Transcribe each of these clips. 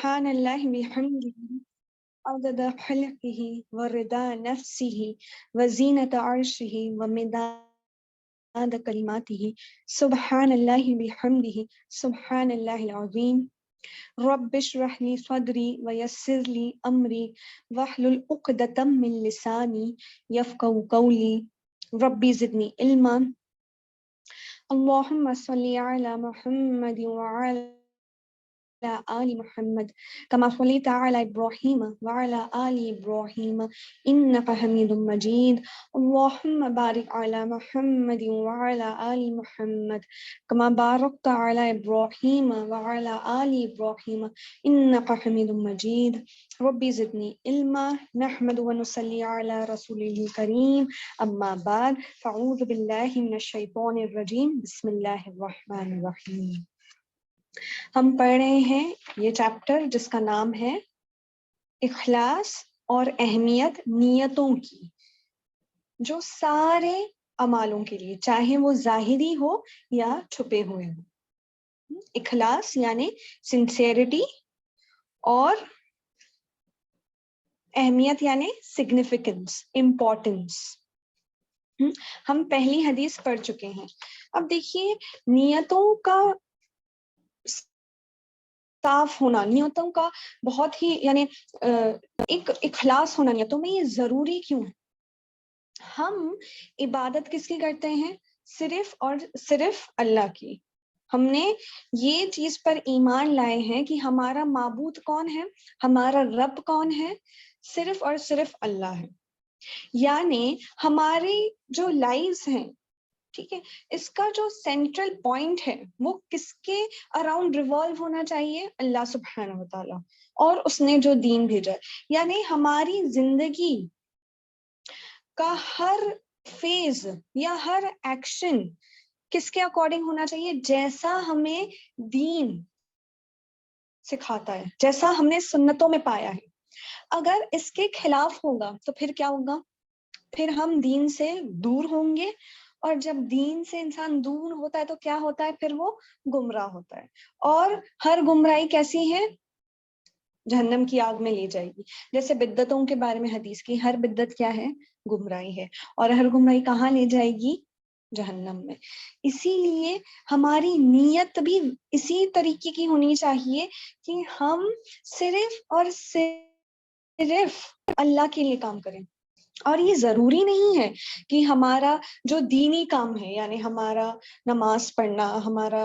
Subhanallah bihamdihi adada khalqihi wa rida nafsihi wa zinata arshihi wa midada kalimatihi. Subhanallah bihamdihi subhanallahil azim. Rabbi shrah li sadri wa yassir li amri wahlul uqdatam min lisani yafqahu qawli. Rabbi zidni ilma. Allahumma salli ala Muhammad wa ala آل محمد كما صليت على إبراهيم وعلى آل إبراهيم إنك حميد مجيد. اللهم بارك على محمد وعلى آل محمد كما باركت على إبراهيم وعلى آل إبراهيم إنك حميد مجيد. ربي زدني علما. نحمد ونصلي على رسوله الكريم. أما بعد فأعوذ بالله من الشيطان الرجيم. بسم الله الرحمن الرحيم. ہم پڑھ رہے ہیں یہ چیپٹر جس کا نام ہے اخلاص اور اہمیت نیتوں کی، جو سارے اعمالوں کے لیے، چاہے وہ ظاہری ہو یا چھپے ہوئے ہوں۔ اخلاص یعنی سنسیئرٹی اور اہمیت یعنی سگنیفیکنس، امپورٹنس۔ ہم پہلی حدیث پڑھ چکے ہیں۔ اب دیکھیے نیتوں کا صاف ہونا، نیتوں کا بہت ہی یعنی ایک اخلاص ہونا نیتوں میں، یہ ضروری کیوں ہے؟ ہم عبادت کس کی کرتے ہیں؟ صرف اور صرف اللہ کی۔ ہم نے یہ چیز پر ایمان لائے ہیں کہ ہمارا معبود کون ہے، ہمارا رب کون ہے؟ صرف اور صرف اللہ ہے۔ یعنی ہماری جو لائفز ہیں، ٹھیک ہے، اس کا جو سینٹرل پوائنٹ ہے وہ کس کے اراؤنڈ ریوالو ہونا چاہیے؟ اللہ سبحانہ و تعالیٰ اور اس نے جو دین بھیجا ہے۔ یعنی ہماری زندگی کا ہر فیز یا ہر ایکشن کس کے اکارڈنگ ہونا چاہیے؟ جیسا ہمیں دین سکھاتا ہے، جیسا ہم نے سنتوں میں پایا ہے۔ اگر اس کے خلاف ہوگا تو پھر کیا ہوگا؟ پھر ہم دین سے دور ہوں گے، اور جب دین سے انسان دور ہوتا ہے تو کیا ہوتا ہے؟ پھر وہ گمراہ ہوتا ہے، اور ہر گمراہی کیسی ہے؟ جہنم کی آگ میں لے جائے گی۔ جیسے بدعتوں کے بارے میں حدیث کی، ہر بدعت کیا ہے؟ گمراہی ہے، اور ہر گمراہی کہاں لے جائے گی؟ جہنم میں۔ اسی لیے ہماری نیت بھی اسی طریقے کی ہونی چاہیے کہ ہم صرف اور صرف اللہ کے لیے کام کریں۔ اور یہ ضروری نہیں ہے کہ ہمارا جو دینی کام ہے، یعنی ہمارا نماز پڑھنا، ہمارا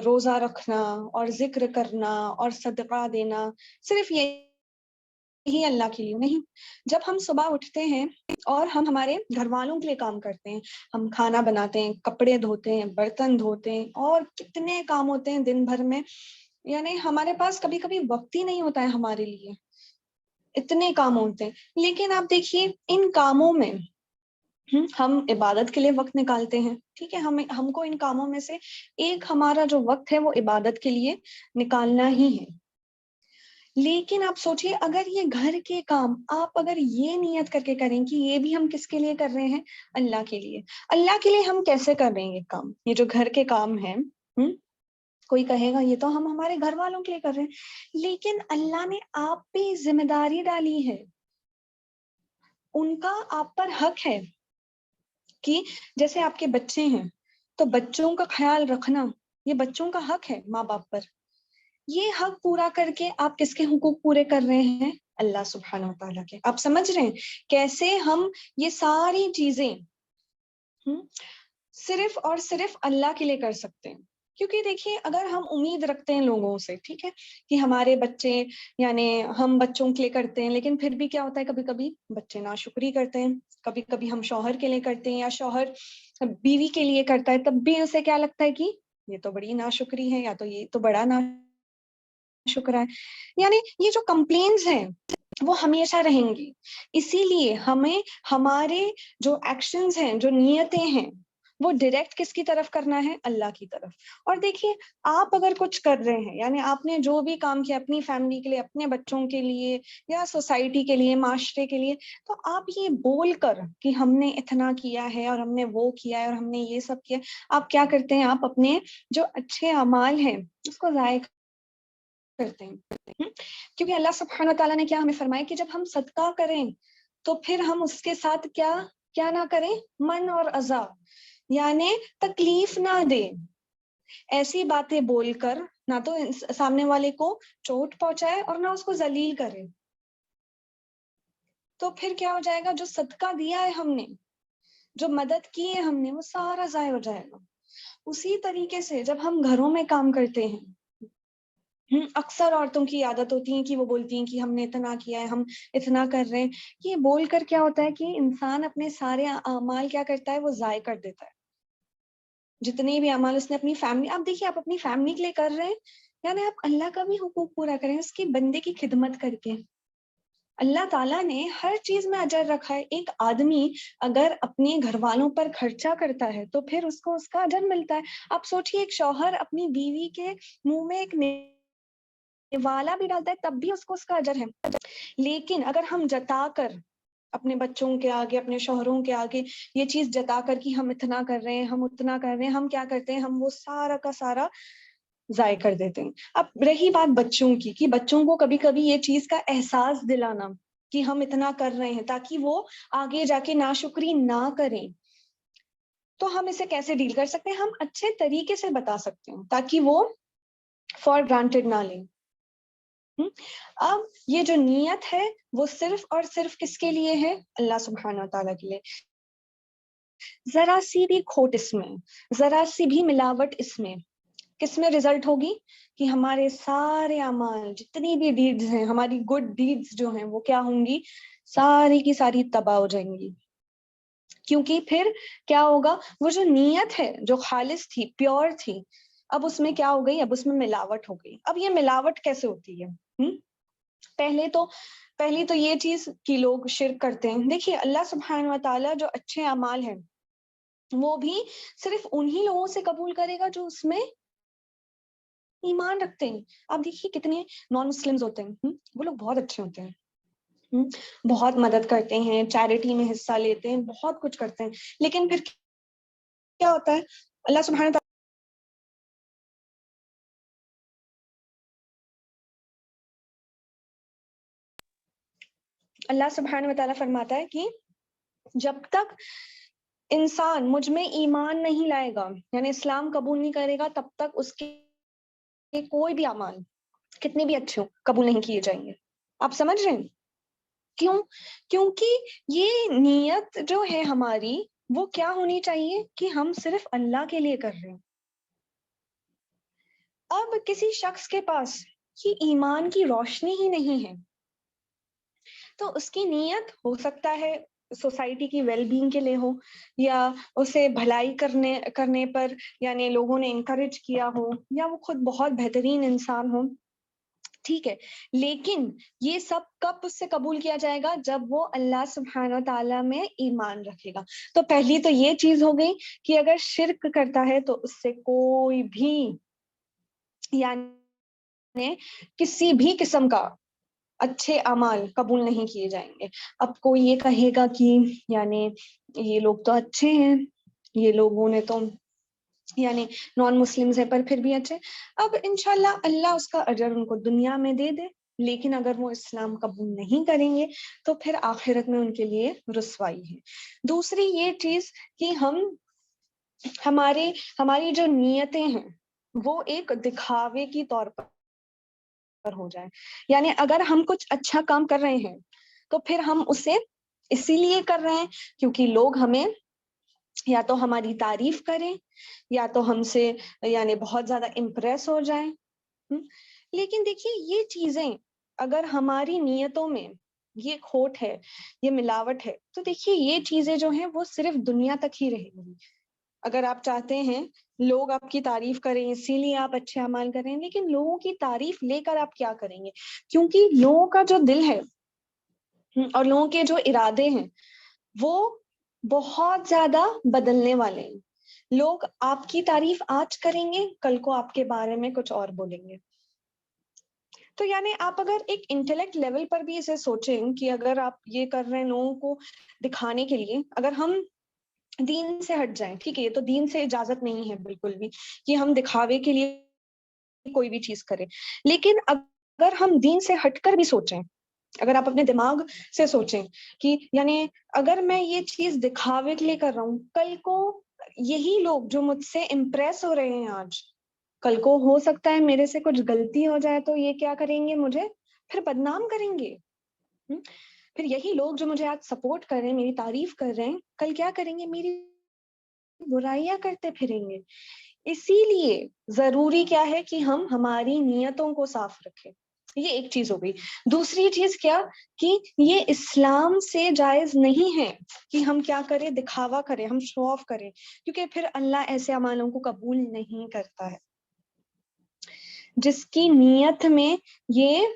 روزہ رکھنا اور ذکر کرنا اور صدقہ دینا، صرف یہی اللہ کے لیے نہیں۔ جب ہم صبح اٹھتے ہیں اور ہم ہمارے گھر والوں کے لیے کام کرتے ہیں، ہم کھانا بناتے ہیں، کپڑے دھوتے ہیں، برتن دھوتے ہیں، اور کتنے کام ہوتے ہیں دن بھر میں، یعنی ہمارے پاس کبھی کبھی وقت ہی نہیں ہوتا ہے ہمارے لیے، اتنے کام ہوتے ہیں۔ لیکن آپ دیکھیے ان کاموں میں ہم عبادت کے لیے وقت نکالتے ہیں، ٹھیک ہے، ہم کو ان کاموں میں سے ایک ہمارا جو وقت ہے وہ عبادت کے لیے نکالنا ہی ہے۔ لیکن آپ سوچئے اگر یہ گھر کے کام آپ اگر یہ نیت کر کے کریں کہ یہ بھی ہم کس کے لیے کر رہے ہیں؟ اللہ کے لیے۔ اللہ کے لیے ہم کیسے کر رہے ہیں یہ کام؟ یہ جو گھر کے کام ہیں، کوئی کہے گا یہ تو ہم ہمارے گھر والوں کے لیے کر رہے ہیں، لیکن اللہ نے آپ پہ ذمہ داری ڈالی ہے، ان کا آپ پر حق ہے کہ جیسے آپ کے بچے ہیں تو بچوں کا خیال رکھنا یہ بچوں کا حق ہے ماں باپ پر۔ یہ حق پورا کر کے آپ کس کے حقوق پورے کر رہے ہیں؟ اللہ سبحانہ و تعالیٰ کے۔ آپ سمجھ رہے ہیں کیسے ہم یہ ساری چیزیں صرف اور صرف اللہ کے لیے کر سکتے ہیں؟ کیونکہ دیکھیے اگر ہم امید رکھتے ہیں لوگوں سے، ٹھیک ہے، کہ ہمارے بچے، یعنی ہم بچوں کے لیے کرتے ہیں، لیکن پھر بھی کیا ہوتا ہے کبھی کبھی بچے ناشکری کرتے ہیں، کبھی کبھی ہم شوہر کے لیے کرتے ہیں یا شوہر بیوی کے لیے کرتا ہے، تب بھی اسے کیا لگتا ہے کہ یہ تو بڑی ناشکری ہے، یا تو یہ تو بڑا ناشکرا ہے۔ یعنی یہ جو کمپلینز ہیں وہ ہمیشہ رہیں گی۔ اسی لیے ہمیں ہمارے جو ایکشنز ہیں، جو نیتیں ہیں، وہ ڈائریکٹ کس کی طرف کرنا ہے؟ اللہ کی طرف۔ اور دیکھیے آپ اگر کچھ کر رہے ہیں، یعنی آپ نے جو بھی کام کیا اپنی فیملی کے لیے، اپنے بچوں کے لیے یا سوسائٹی کے لیے، معاشرے کے لیے، تو آپ یہ بول کر کہ ہم نے اتنا کیا ہے اور ہم نے وہ کیا ہے اور ہم نے یہ سب کیا، آپ کیا کرتے ہیں؟ آپ اپنے جو اچھے اعمال ہیں اس کو ضائع کرتے ہیں کیونکہ اللہ سبحانہ تعالیٰ نے کیا ہمیں فرمایا کہ جب ہم صدقہ کریں تو پھر ہم اس کے ساتھ کیا نہ کریں، من اور اذا، یعنی تکلیف نہ دیں، ایسی باتیں بول کر نہ تو سامنے والے کو چوٹ پہنچائے اور نہ اس کو ذلیل کرے. تو پھر کیا ہو جائے گا، جو صدقہ دیا ہے ہم نے، جو مدد کی ہے ہم نے، وہ سارا ضائع ہو جائے گا. اسی طریقے سے جب ہم گھروں میں کام کرتے ہیں، اکثر عورتوں کی عادت ہوتی ہے کہ وہ بولتی ہیں کہ ہم نے اتنا کیا ہے، ہم اتنا کر رہے ہیں. یہ بول کر کیا ہوتا ہے کہ انسان اپنے سارے اعمال کیا کرتا ہے، وہ ضائع کر دیتا ہے. جتنے بھی اعمال اس نے اپنی فیملی، آپ دیکھیے آپ اپنی فیملی کے لیے کر رہے ہیں، یعنی آپ اللہ کا بھی حقوق پورا کریں، اس کی بندے کی خدمت کر کے. اللہ تعالیٰ نے ہر چیز میں اجر رکھا ہے. ایک آدمی اگر اپنے گھر والوں پر خرچہ کرتا ہے تو پھر اس کو اس کا اجر ملتا ہے. آپ سوچئے ایک شوہر اپنی بیوی کے منہ میں ایک نوالا بھی ڈالتا ہے تب بھی اس کو اس کا اجر ہے. لیکن اگر ہم جتا کر اپنے بچوں کے آگے، اپنے شوہروں کے آگے یہ چیز جتا کر کہ ہم اتنا کر رہے ہیں، ہم اتنا کر رہے ہیں، ہم کیا کرتے ہیں، ہم وہ سارا کا سارا ضائع کر دیتے ہیں. اب رہی بات بچوں کی، کہ بچوں کو کبھی کبھی یہ چیز کا احساس دلانا کہ ہم اتنا کر رہے ہیں تاکہ وہ آگے جا کے ناشکری نہ کریں، تو ہم اسے کیسے ڈیل کر سکتے ہیں؟ ہم اچھے طریقے سے بتا سکتے ہیں تاکہ وہ فار گرانٹیڈ نہ لیں. اب یہ جو نیت ہے وہ صرف اور صرف کس کے لیے ہے؟ اللہ سبحانہ تعالیٰ کے لیے. ذرا سی بھی کھوٹ اس میں، ذرا سی بھی ملاوٹ اس میں، کس میں ریزلٹ ہوگی؟ کہ ہمارے سارے اعمال، جتنی بھی ڈیڈز ہیں، ہماری گڈ ڈیڈز جو ہیں، وہ کیا ہوں گی؟ ساری کی ساری تباہ ہو جائیں گی. کیونکہ پھر کیا ہوگا، وہ جو نیت ہے جو خالص تھی، پیور تھی، اب اس میں کیا ہو گئی؟ اب اس میں ملاوٹ ہو گئی. اب یہ ملاوٹ کیسے ہوتی ہے؟ پہلی تو یہ چیز کہ لوگ شرک کرتے ہیں. دیکھیے اللہ سبحانہ و تعالیٰ جو اچھے اعمال ہیں وہ بھی صرف انہی لوگوں سے قبول کرے گا جو اس میں ایمان رکھتے ہیں. آپ دیکھیے کتنے نان مسلمز ہوتے ہیں، وہ لوگ بہت اچھے ہوتے ہیں، بہت مدد کرتے ہیں، چیریٹی میں حصہ لیتے ہیں، بہت کچھ کرتے ہیں، لیکن پھر کیا ہوتا ہے؟ اللہ سبحانہ و تعالیٰ فرماتا ہے کہ جب تک انسان مجھ میں ایمان نہیں لائے گا، یعنی اسلام قبول نہیں کرے گا، تب تک اس کے کوئی بھی اعمال کتنے بھی اچھے ہوں قبول نہیں کیے جائیں گے. آپ سمجھ رہے ہیں کیوں؟ کیونکہ یہ نیت جو ہے ہماری، وہ کیا ہونی چاہیے کہ ہم صرف اللہ کے لیے کر رہے ہیں. اب کسی شخص کے پاس یہ ایمان کی روشنی ہی نہیں ہے تو اس کی نیت ہو سکتا ہے سوسائٹی کی ویل بینگ کے لیے ہو، یا اسے بھلائی کرنے پر یعنی لوگوں نے انکریج کیا ہو، یا وہ خود بہت بہترین انسان ہو، ٹھیک ہے. لیکن یہ سب کب اس سے قبول کیا جائے گا؟ جب وہ اللہ سبحانہ تعالیٰ میں ایمان رکھے گا. تو پہلی تو یہ چیز ہو گئی کہ اگر شرک کرتا ہے تو اس سے کوئی بھی یعنی کسی بھی قسم کا اچھے اعمال قبول نہیں کیے جائیں گے. اب کوئی یہ کہے گا کہ یعنی یہ لوگ تو اچھے ہیں، یہ لوگوں نے تو یعنی نان مسلمز ہیں پر پھر بھی اچھے. اب انشاءاللہ اللہ اس کا اجر ان کو دنیا میں دے دے، لیکن اگر وہ اسلام قبول نہیں کریں گے تو پھر آخرت میں ان کے لیے رسوائی ہے. دوسری یہ چیز کہ ہماری جو نیتیں ہیں وہ ایک دکھاوے کی طور پر ہو جائے. یعنی اگر ہم کچھ اچھا کام کر رہے ہیں تو پھر ہم اسے اسی لیے کر رہے ہیں کیونکہ لوگ ہمیں یا تو ہماری تعریف کریں یا تو ہم سے یعنی بہت زیادہ امپریس ہو جائیں. لیکن دیکھیے یہ چیزیں اگر ہماری نیتوں میں یہ کھوٹ ہے، یہ ملاوٹ ہے، تو دیکھیے یہ چیزیں جو ہیں وہ صرف دنیا تک ہی رہیں گی. اگر آپ چاہتے ہیں لوگ آپ کی تعریف کریں اسی لیے آپ اچھے اعمال کریں، لیکن لوگوں کی تعریف لے کر آپ کیا کریں گے؟ کیونکہ لوگوں کا جو دل ہے اور لوگوں کے جو ارادے ہیں وہ بہت زیادہ بدلنے والے ہیں. لوگ آپ کی تعریف آج کریں گے، کل کو آپ کے بارے میں کچھ اور بولیں گے. تو یعنی آپ اگر ایک انٹلیکٹ لیول پر بھی اسے سوچیں کہ اگر آپ یہ کر رہے ہیں لوگوں کو دکھانے کے لیے، اگر ہم دین سے ہٹ جائیں، ٹھیک ہے، یہ تو دین سے اجازت نہیں ہے بالکل بھی کہ ہم دکھاوے کے لیے کوئی بھی چیز کریں، لیکن اگر ہم دین سے ہٹ کر بھی سوچیں، اگر آپ اپنے دماغ سے سوچیں کہ یعنی اگر میں یہ چیز دکھاوے کے لیے کر رہا ہوں، کل کو یہی لوگ جو مجھ سے امپریس ہو رہے ہیں آج، کل کو ہو سکتا ہے میرے سے کچھ غلطی ہو جائے تو یہ کیا کریں گے، مجھے پھر بدنام کریں گے۔ پھر یہی لوگ جو مجھے آج سپورٹ کر رہے ہیں، میری تعریف کر رہے ہیں، کل کیا کریں گے، میری برائیاں کرتے پھریں گے۔ اسی لیے ضروری کیا ہے کہ ہم ہماری نیتوں کو صاف رکھیں، یہ ایک چیز ہو گئی۔ دوسری چیز کیا کہ یہ اسلام سے جائز نہیں ہے کہ ہم کیا کریں، دکھاوا کریں، ہم شو آف کریں، کیونکہ پھر اللہ ایسے اعمالوں کو قبول نہیں کرتا ہے۔ جس کی نیت میں یہ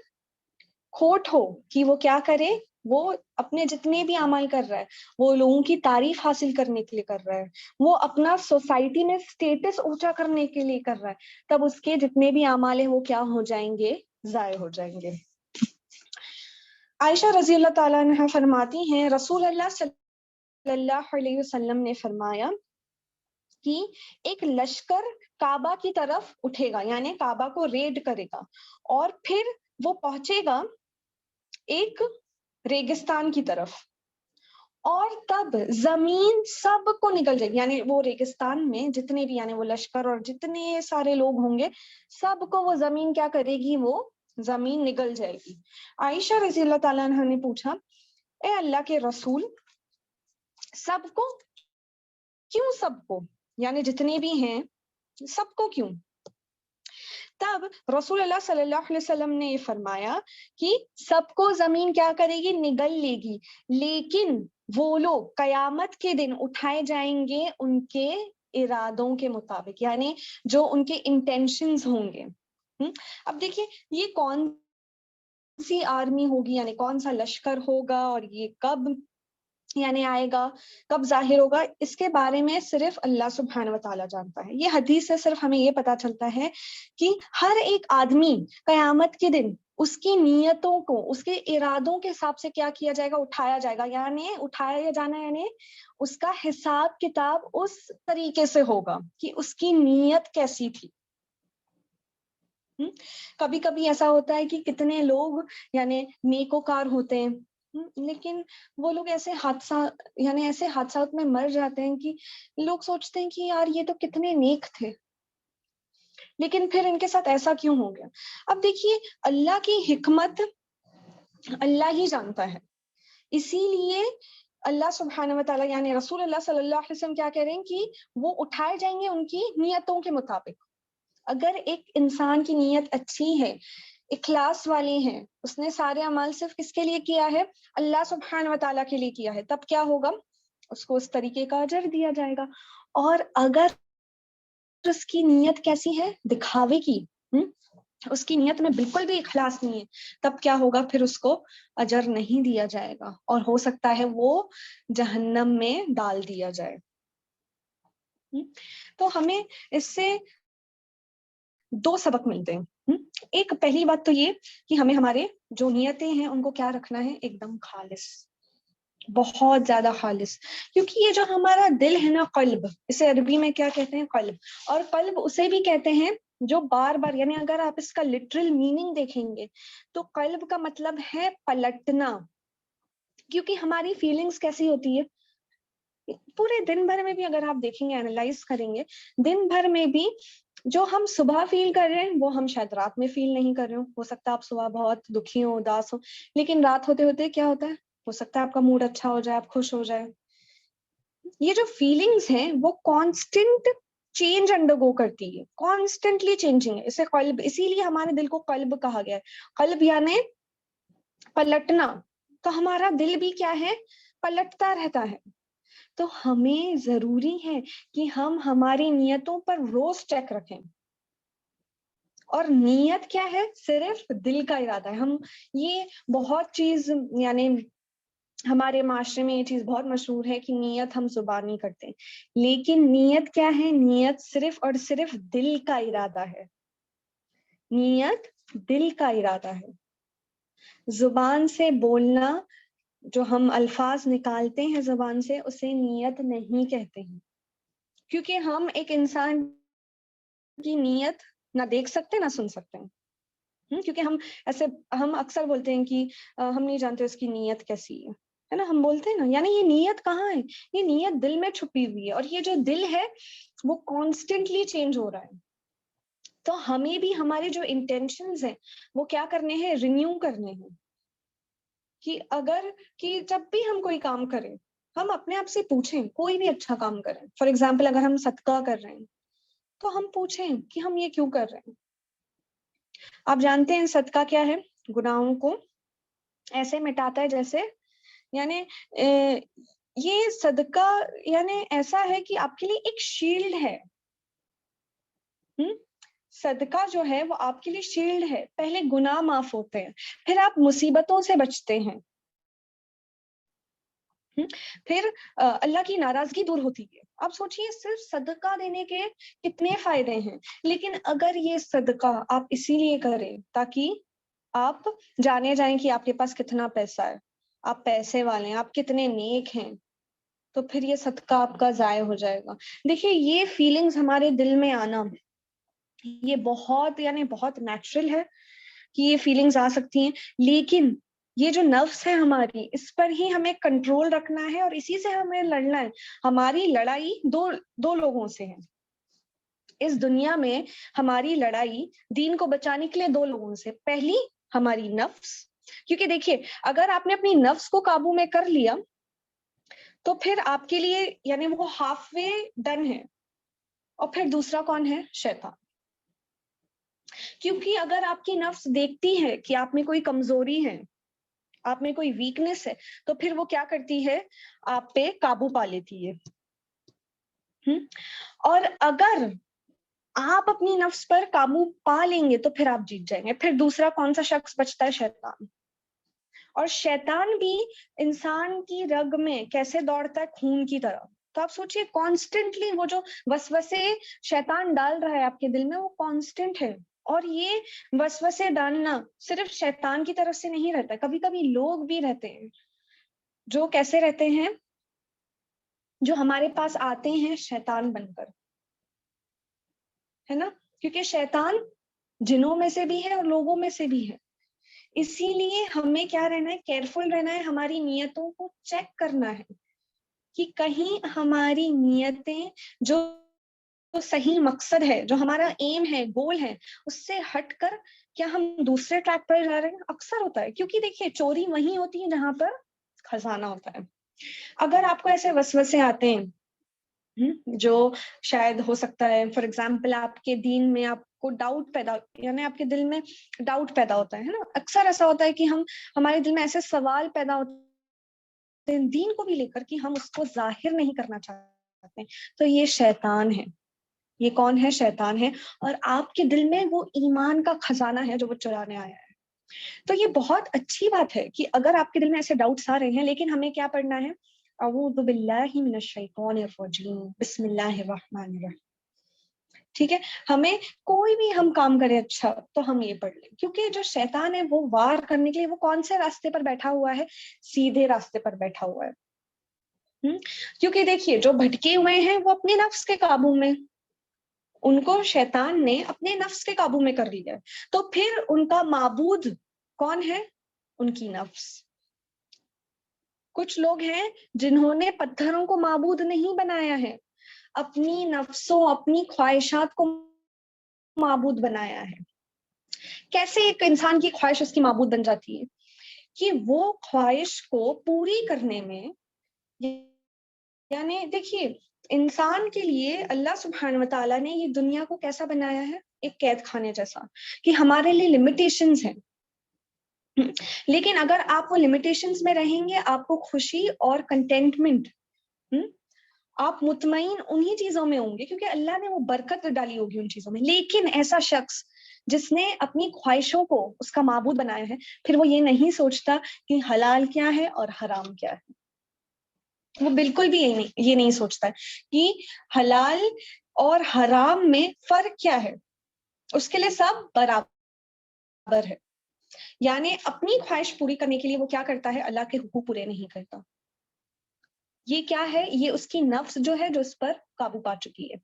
کھوٹ ہو کہ وہ کیا کرے، وہ اپنے جتنے بھی اعمال کر رہا ہے وہ لوگوں کی تعریف حاصل کرنے کے لیے کر رہا ہے، وہ اپنا سوسائٹی میں اسٹیٹس اونچا کرنے کے لیے کر رہا ہے، تب اس کے جتنے بھی اعمال ہیں وہ کیا ہو جائیں گے، ضائع ہو جائیں گے۔ عائشہ رضی اللہ تعالیٰ عنہا فرماتی ہیں رسول اللہ صلی اللہ علیہ وسلم نے فرمایا کہ ایک لشکر کعبہ کی طرف اٹھے گا، یعنی کعبہ کو ریڈ کرے گا، اور پھر وہ پہنچے گا ایک ریگستان کی طرف، اور تب زمین سب کو نگل جائے گی، یعنی وہ ریگستان میں جتنے بھی، یعنی وہ لشکر اور جتنے سارے لوگ ہوں گے، سب کو وہ زمین کیا کرے گی، وہ زمین نگل جائے گی۔ عائشہ رضی اللہ تعالیٰ عنہ نے پوچھا، اے اللہ کے رسول، سب کو کیوں، سب کو یعنی جتنے بھی ہیں سب کو کیوں؟ تب رسول اللہ صلی اللہ علیہ وسلم نے یہ فرمایا کہ سب کو زمین کیا کرے گی، نگل لے گی، لیکن وہ لوگ قیامت کے دن اٹھائے جائیں گے ان کے ارادوں کے مطابق، یعنی جو ان کے انٹینشنز ہوں گے۔ اب دیکھیے یہ کون سی آرمی ہوگی، یعنی کون سا لشکر ہوگا، اور یہ کب یعنی آئے گا، کب ظاہر ہوگا، اس کے بارے میں صرف اللہ سبحانہ و تعالیٰ جانتا ہے۔ یہ حدیث سے صرف ہمیں یہ پتا چلتا ہے کہ ہر ایک آدمی قیامت کے دن اس کی نیتوں کو، اس کے ارادوں کے حساب سے کیا کیا جائے گا، اٹھایا جائے گا، یعنی اٹھایا جانا یعنی اس کا حساب کتاب اس طریقے سے ہوگا کہ اس کی نیت کیسی تھی۔ کبھی کبھی ایسا ہوتا ہے کہ کتنے لوگ یعنی نیکوکار ہوتے ہیں، لیکن وہ لوگ ایسے حادثات میں مر جاتے ہیں کہ لوگ سوچتے ہیں کہ یار یہ تو کتنے نیک تھے، لیکن پھر ان کے ساتھ ایسا کیوں ہو گیا؟ اب دیکھیے اللہ کی حکمت اللہ ہی جانتا ہے، اسی لیے اللہ سبحانہ و تعالیٰ یعنی رسول اللہ صلی اللہ علیہ وسلم کیا کہہ رہے ہیں کہ وہ اٹھائے جائیں گے ان کی نیتوں کے مطابق۔ اگر ایک انسان کی نیت اچھی ہے، اخلاص والی ہے، اس نے سارے اعمال صرف کس کے لیے کیا ہے، اللہ سبحانہ و تعالیٰ کے لیے کیا ہے، تب کیا ہوگا، اس کو اس طریقے کا اجر دیا جائے گا۔ اور اگر اس کی نیت کیسی ہے، دکھاوے کی، اس کی نیت میں بالکل بھی اخلاص نہیں ہے، تب کیا ہوگا، پھر اس کو اجر نہیں دیا جائے گا، اور ہو سکتا ہے وہ جہنم میں ڈال دیا جائے۔ تو ہمیں اس سے دو سبق ملتے ہیں۔ ایک پہلی بات تو یہ کہ ہمیں ہمارے جو نیتیں ہیں ان کو کیا رکھنا ہے، ایک دم خالص، بہت زیادہ خالص، کیونکہ یہ جو ہمارا دل ہے نا، قلب، اسے عربی میں کیا کہتے ہیں، قلب، اور قلب اسے بھی کہتے ہیں جو بار بار، یعنی اگر آپ اس کا لٹرل میننگ دیکھیں گے تو قلب کا مطلب ہے پلٹنا، کیونکہ ہماری فیلنگز کیسی ہوتی ہے، پورے دن بھر میں بھی اگر آپ دیکھیں گے، اینالائز کریں گے، دن بھر میں بھی جو ہم صبح فیل کر رہے ہیں وہ ہم شاید رات میں فیل نہیں کر رہے ہو سکتا ہے آپ صبح بہت دکھی ہو، اداس ہو، لیکن رات ہوتے ہوتے کیا ہوتا ہے، ہو سکتا ہے آپ کا موڈ اچھا ہو جائے، آپ خوش ہو جائے۔ یہ جو فیلنگز ہیں وہ کانسٹنٹ چینج انڈرگو کرتی ہے، کانسٹنٹلی چینجنگ ہے، اسے قلب، اسی لیے ہمارے دل کو قلب کہا گیا ہے، قلب یعنی پلٹنا، تو ہمارا دل بھی کیا ہے، پلٹتا رہتا ہے۔ تو ہمیں ضروری ہے کہ ہم ہماری نیتوں پر روز چیک رکھیں، اور نیت کیا ہے، صرف دل کا ارادہ ہے۔ ہم یہ بہت چیز یعنی ہمارے معاشرے میں یہ چیز بہت مشہور ہے کہ نیت ہم زبانی کرتے ہیں، لیکن نیت کیا ہے، نیت صرف اور صرف دل کا ارادہ ہے، نیت دل کا ارادہ ہے۔ زبان سے بولنا، جو ہم الفاظ نکالتے ہیں زبان سے، اسے نیت نہیں کہتے ہیں، کیونکہ ہم ایک انسان کی نیت نہ دیکھ سکتے نہ سن سکتے ہیں۔ کیونکہ ہم اکثر بولتے ہیں کہ ہم نہیں جانتے اس کی نیت کیسی ہے نا, ہم بولتے ہیں نا, یعنی یہ نیت کہاں ہے, یہ نیت دل میں چھپی ہوئی ہے, اور یہ جو دل ہے وہ کانسٹنٹلی چینج ہو رہا ہے. تو ہمیں بھی ہمارے جو انٹینشنز ہیں وہ کیا کرنے ہیں, رینیو کرنے ہیں. کہ جب بھی ہم کوئی کام کریں ہم اپنے آپ سے پوچھیں, کوئی بھی اچھا کام کریں, فار ایگزامپل اگر ہم صدقہ کر رہے ہیں تو ہم پوچھیں کہ ہم یہ کیوں کر رہے ہیں. آپ جانتے ہیں صدقہ کیا ہے؟ گناہوں کو ایسے مٹاتا ہے جیسے, یعنی یہ صدقہ یعنی ایسا ہے کہ آپ کے لیے ایک شیلڈ ہے. صدقہ جو ہے وہ آپ کے لیے شیلڈ ہے. پہلے گناہ معاف ہوتے ہیں, پھر آپ مصیبتوں سے بچتے ہیں, پھر اللہ کی ناراضگی دور ہوتی ہے. آپ سوچئے صرف صدقہ دینے کے کتنے فائدے ہیں, لیکن اگر یہ صدقہ آپ اسی لیے کریں تاکہ آپ جانے جائیں کہ آپ کے پاس کتنا پیسہ ہے, آپ پیسے والے ہیں, آپ کتنے نیک ہیں, تو پھر یہ صدقہ آپ کا ضائع ہو جائے گا. دیکھیے یہ فیلنگز ہمارے دل میں آنا یہ بہت بہت نیچرل ہے کہ یہ فیلنگز آ سکتی ہیں, لیکن یہ جو نفس ہے ہماری, اس پر ہی ہمیں کنٹرول رکھنا ہے اور اسی سے ہمیں لڑنا ہے. ہماری لڑائی دو لوگوں سے ہے اس دنیا میں. ہماری لڑائی دین کو بچانے کے لیے دو لوگوں سے. پہلی ہماری نفس, کیونکہ دیکھیے اگر آپ نے اپنی نفس کو قابو میں کر لیا تو پھر آپ کے لیے وہ ہاف وے ڈن ہے. اور پھر دوسرا کون ہے؟ شیطان. کیونکہ اگر آپ کی نفس دیکھتی ہے کہ آپ میں کوئی کمزوری ہے, آپ میں کوئی ویکنس ہے, تو پھر وہ کیا کرتی ہے؟ آپ پہ قابو پا لیتی ہے. اور اگر آپ اپنی نفس پر قابو پا لیں گے تو پھر آپ جیت جائیں گے. پھر دوسرا کون سا شخص بچتا ہے؟ شیطان. اور شیطان بھی انسان کی رگ میں کیسے دوڑتا ہے؟ خون کی طرح. تو آپ سوچئے کانسٹنٹلی وہ جو وسوسے شیطان ڈال رہا ہے آپ کے دل میں وہ کانسٹنٹ ہے. اور یہ وسوسے ڈالنا صرف شیطان کی طرف سے نہیں رہتا, کبھی کبھی لوگ بھی رہتے ہیں جو کیسے رہتے ہیں, جو ہمارے پاس آتے ہیں شیطان بن کر, ہے نا, کیونکہ شیطان جنوں میں سے بھی ہے اور لوگوں میں سے بھی ہے. اسی لیے ہمیں کیا رہنا ہے؟ کیئرفل رہنا ہے, ہماری نیتوں کو چیک کرنا ہے کہ کہیں ہماری نیتیں جو صحیح مقصد ہے, جو ہمارا ایم ہے, گول ہے, اس سے ہٹ کر کیا ہم دوسرے ٹریک پر جا رہے ہیں. اکثر ہوتا ہے, کیونکہ دیکھیے چوری وہیں ہوتی ہے جہاں پر خزانہ ہوتا ہے. اگر آپ کو ایسے وسوسے آتے ہیں جو شاید ہو سکتا ہے, فار ایگزامپل آپ کے دین میں آپ کو ڈاؤٹ پیدا, آپ کے دل میں ڈاؤٹ پیدا ہوتا ہے نا. اکثر ایسا ہوتا ہے کہ ہمارے دل میں ایسے سوال پیدا ہوتے ہیں دین کو بھی لے کر کہ ہم اس کو ظاہر نہیں کرنا چاہتے ہیں. تو یہ شیطان ہے. یہ کون ہے؟ شیطان ہے. اور آپ کے دل میں وہ ایمان کا خزانہ ہے جو وہ چرانے آیا ہے. تو یہ بہت اچھی بات ہے کہ اگر آپ کے دل میں ایسے ڈاؤٹس آ رہے ہیں, لیکن ہمیں کیا پڑھنا ہے؟ اعوذ باللہ من الشیطان الرجیم بسم اللہ الرحمن الرحیم. ٹھیک ہے, ہمیں کوئی بھی ہم کام کرے اچھا تو ہم یہ پڑھ لیں, کیونکہ جو شیطان ہے وہ وار کرنے کے لیے وہ کون سے راستے پر بیٹھا ہوا ہے؟ سیدھے راستے پر بیٹھا ہوا ہے. کیونکہ دیکھیے جو بھٹکے ہوئے ہیں وہ اپنے نفس کے قابو میں, ان کو شیطان نے اپنے نفس کے قابو میں کر لیا, تو پھر ان کا معبود کون ہے؟ ان کی نفس. کچھ لوگ ہیں جنہوں نے پتھروں کو معبود نہیں بنایا ہے, اپنی نفسوں, اپنی خواہشات کو معبود بنایا ہے. کیسے ایک انسان کی خواہش اس کی معبود بن جاتی ہے؟ کہ وہ خواہش کو پوری کرنے میں, دیکھیے انسان کے لیے اللہ سبحانہ و تعالیٰ نے یہ دنیا کو کیسا بنایا ہے؟ ایک قید خانے جیسا, کہ ہمارے لیے لمیٹیشنز ہیں. لیکن اگر آپ وہ لمیٹیشنز میں رہیں گے آپ کو خوشی اور کنٹینٹمنٹ, آپ مطمئن انہی چیزوں میں ہوں گے کیونکہ اللہ نے وہ برکت ڈالی ہوگی ان چیزوں میں. لیکن ایسا شخص جس نے اپنی خواہشوں کو اس کا معبود بنایا ہے, پھر وہ یہ نہیں سوچتا کہ حلال کیا ہے اور حرام کیا ہے. وہ بالکل بھی یہ نہیں سوچتا کہ حلال اور حرام میں فرق کیا ہے. اس کے لیے سب برابر ہے. اپنی خواہش پوری کرنے کے لیے وہ کیا کرتا ہے؟ اللہ کے حقوق پورے نہیں کرتا. یہ کیا ہے؟ یہ اس کی نفس جو ہے جو اس پر قابو پا چکی ہے.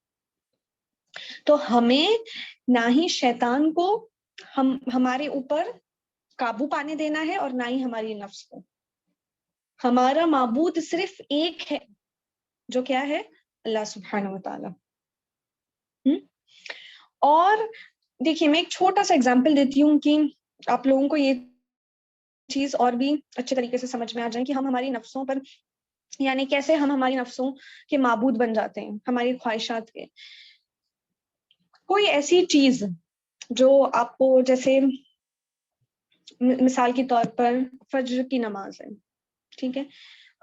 تو ہمیں نہ ہی شیطان کو ہمارے اوپر قابو پانے دینا ہے اور نہ ہی ہماری نفس کو. ہمارا معبود صرف ایک ہے جو کیا ہے؟ اللہ سبحانہ وتعالی. اور دیکھیے میں ایک چھوٹا سا اگزامپل دیتی ہوں کہ آپ لوگوں کو یہ چیز اور بھی اچھے طریقے سے سمجھ میں آ جائے کہ ہم ہماری نفسوں پر یعنی کیسے ہم ہماری نفسوں کے معبود بن جاتے ہیں، ہماری خواہشات کے. کوئی ایسی چیز جو آپ کو، جیسے مثال کے طور پر فجر کی نماز ہے، ٹھیک ہے.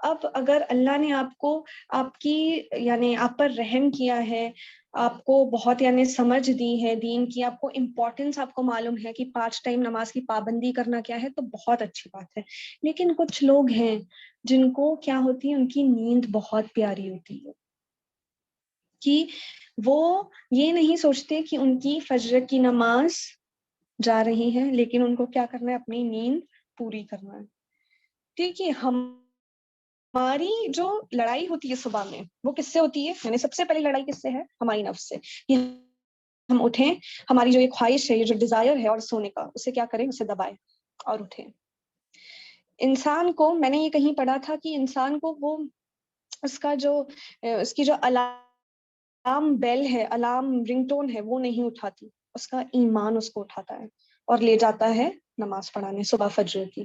اب اگر اللہ نے آپ کو آپ کی یعنی آپ پر رحم کیا ہے، آپ کو بہت یعنی سمجھ دی ہے دین کی، آپ کو امپورٹنس آپ کو معلوم ہے کہ 5 ٹائم نماز کی پابندی کرنا کیا ہے، تو بہت اچھی بات ہے. لیکن کچھ لوگ ہیں جن کو کیا ہوتی ہے، ان کی نیند بہت پیاری ہوتی ہے کہ وہ یہ نہیں سوچتے کہ ان کی فجر کی نماز جا رہی ہے، لیکن ان کو کیا کرنا ہے؟ اپنی نیند پوری کرنا ہے. ٹھیک ہے. ہماری جو لڑائی ہوتی ہے صبح میں وہ کس سے ہوتی ہے؟ یعنی سب سے پہلی لڑائی کس سے ہے؟ ہماری نفس سے. کہ ہم اٹھیں، ہماری جو یہ خواہش ہے، یہ جو ڈیزائر ہے اور سونے کا، اسے کیا کریں؟ اسے دبائیں اور اٹھیں. انسان کو، میں نے یہ کہیں پڑھا تھا کہ انسان کو وہ اس کا جو اس کی جو الارم بیل ہے، الارم رنگ ٹون ہے، وہ نہیں اٹھاتی، اس کا ایمان اس کو اٹھاتا ہے اور لے جاتا ہے نماز پڑھانے صبح فجر کی.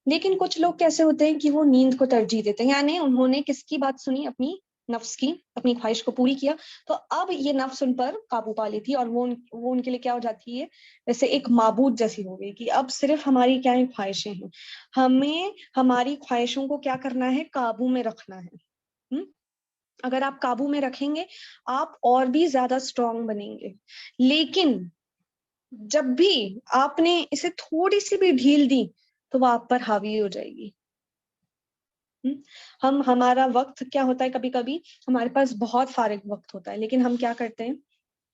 لیکن کچھ لوگ کیسے ہوتے ہیں کہ وہ نیند کو ترجیح دیتے ہیں، یعنی انہوں نے کس کی بات سنی؟ اپنی نفس کی، اپنی خواہش کو پوری کیا، تو اب یہ نفس ان پر قابو پا لیتی ہے اور وہ ان کے لیے کیا ہو جاتی ہے؟ جیسے ایک معبود جیسی ہو گئی کہ اب صرف ہماری کیا خواہشیں ہیں، ہمیں ہماری خواہشوں کو کیا کرنا ہے؟ قابو میں رکھنا ہے. اگر آپ قابو میں رکھیں گے آپ اور بھی زیادہ اسٹرانگ بنیں گے. لیکن جب بھی آپ نے اسے تھوڑی سی بھی ڈھیل دی تو وہ آپ پر حاوی ہو جائے گی. ہمارا وقت کیا ہوتا ہے، کبھی کبھی ہمارے پاس بہت فارغ وقت ہوتا ہے، لیکن ہم کیا کرتے ہیں؟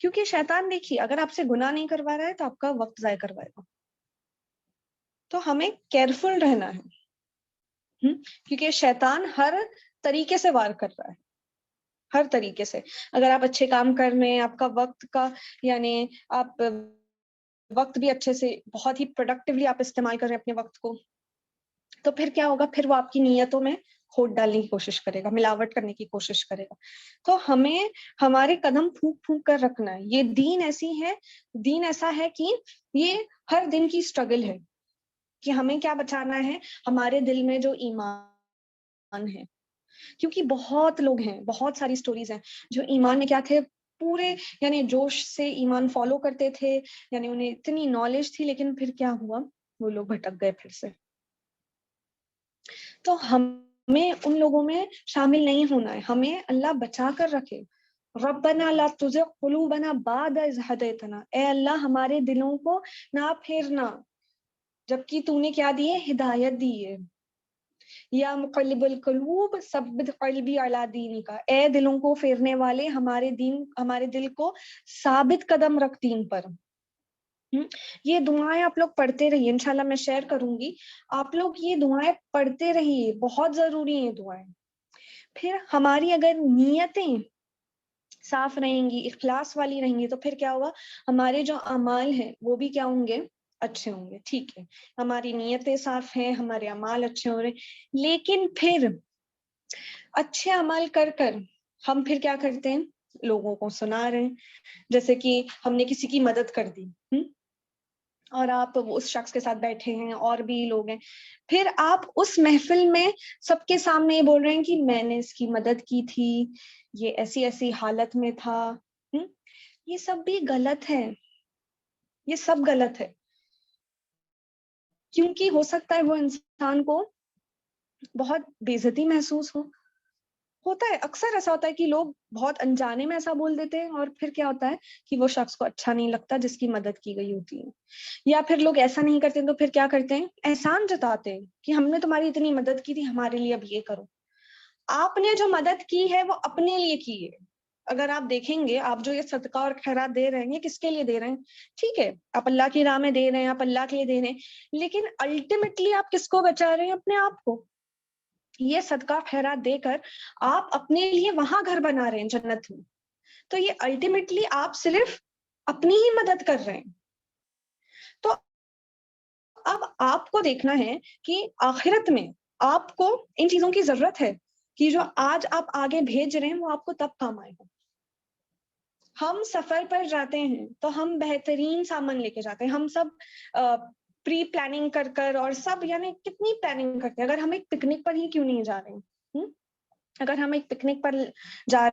کیونکہ شیطان دیکھیے اگر آپ سے گناہ نہیں کروا رہا ہے تو آپ کا وقت ضائع کروائے گا. تو ہمیں کیئرفل رہنا ہے، کیونکہ شیطان ہر طریقے سے وار کر رہا ہے، ہر طریقے سے. اگر آپ اچھے کام کر رہے ہیں، آپ کا وقت کا یعنی آپ وقت بھی اچھے سے بہت ہی پروڈکٹیولی آپ استعمال کر رہے ہیں اپنے وقت کو، تو پھر کیا ہوگا؟ پھر وہ آپ کی نیتوں میں کھوٹ ڈالنے کی کوشش کرے گا، ملاوٹ کرنے کی کوشش کرے گا. تو ہمیں ہمارے قدم پھونک پھونک کر رکھنا ہے. یہ دین ایسی ہے، دین ایسا ہے کہ یہ ہر دن کی اسٹرگل ہے کہ ہمیں کیا بچانا ہے؟ ہمارے دل میں جو ایمان ہے. کیونکہ بہت لوگ ہیں، بہت ساری سٹوریز ہیں جو ایمان میں کیا تھے، پورے یعنی جوش سے ایمان فالو کرتے تھے، یعنی انہیں اتنی نالج تھی، لیکن پھر کیا ہوا؟ وہ لوگ بھٹک گئے پھر سے. تو ہمیں ان لوگوں میں شامل نہیں ہونا ہے. ہمیں اللہ بچا کر رکھے. ربنا لا تزغ قلوبنا بعد اذ ہدیتنا، اے اللہ ہمارے دلوں کو نہ پھیرنا جبکہ تو نے کیا دی ہے؟ ہدایت دی ہے. یا مقلب القلوب ثبت قلبی علی دینک، اے دلوں کو پھیرنے والے ہمارے دل کو ثابت قدم رکھ دین پر. یہ دعائیں آپ لوگ پڑھتے رہیے، انشاءاللہ میں شیئر کروں گی. آپ لوگ یہ دعائیں پڑھتے رہیے، بہت ضروری ہیں یہ دعائیں. پھر ہماری اگر نیتیں صاف رہیں گی، اخلاص والی رہیں گی، تو پھر کیا ہوگا؟ ہمارے جو اعمال ہیں وہ بھی کیا ہوں گے؟ اچھے ہوں گے. ٹھیک ہے، ہماری نیتیں صاف ہیں، ہمارے اعمال اچھے ہو رہے، لیکن پھر اچھے عمل کر کر ہم پھر کیا کرتے ہیں؟ لوگوں کو سنا رہے ہیں. جیسے کہ ہم نے کسی کی مدد کر دی، اور آپ اس شخص کے ساتھ بیٹھے ہیں اور بھی لوگ ہیں، پھر آپ اس محفل میں سب کے سامنے یہ بول رہے ہیں کہ میں نے اس کی مدد کی تھی، یہ ایسی ایسی حالت میں تھا. یہ سب بھی غلط ہے، یہ سب غلط ہے. کیونکہ ہو سکتا ہے وہ انسان کو بہت بے عزتی محسوس ہوتا ہے. اکثر ایسا ہوتا ہے کہ لوگ بہت انجانے میں ایسا بول دیتے ہیں اور پھر کیا ہوتا ہے کہ وہ شخص کو اچھا نہیں لگتا جس کی مدد کی گئی ہوتی ہے. یا پھر لوگ ایسا نہیں کرتے تو پھر کیا کرتے ہیں؟ احسان جتاتے ہیں کہ ہم نے تمہاری اتنی مدد کی تھی، ہمارے لیے اب یہ کرو. آپ نے جو مدد کی ہے وہ اپنے لیے کی ہے. اگر آپ دیکھیں گے، آپ جو یہ صدقہ اور خیرات دے رہے ہیں یہ کس کے لیے دے رہے ہیں؟ ٹھیک ہے، آپ اللہ کی راہ میں دے رہے ہیں، آپ اللہ کے لیے دے رہے ہیں، لیکن الٹیمیٹلی آپ کس کو بچا رہے ہیں؟ اپنے آپ کو. یہ صدقہ خیرات دے کر آپ اپنے لیے وہاں گھر بنا رہے ہیں جنت میں. تو یہ الٹیمیٹلی آپ صرف اپنی ہی مدد کر رہے ہیں. تو اب آپ کو دیکھنا ہے کہ آخرت میں آپ کو ان چیزوں کی ضرورت ہے کہ جو آج آپ آگے بھیج رہے ہیں وہ آپ کو تب کام آئے گا. ہم سفر پر جاتے ہیں تو ہم بہترین سامان لے کے جاتے ہیں, ہم سب پری پلاننگ کر اور سب, یعنی کتنی پلاننگ کرتے ہیں. اگر ہم ایک پکنک پر ہی کیوں نہیں جا رہے ہیں, اگر ہم ایک پکنک پر جا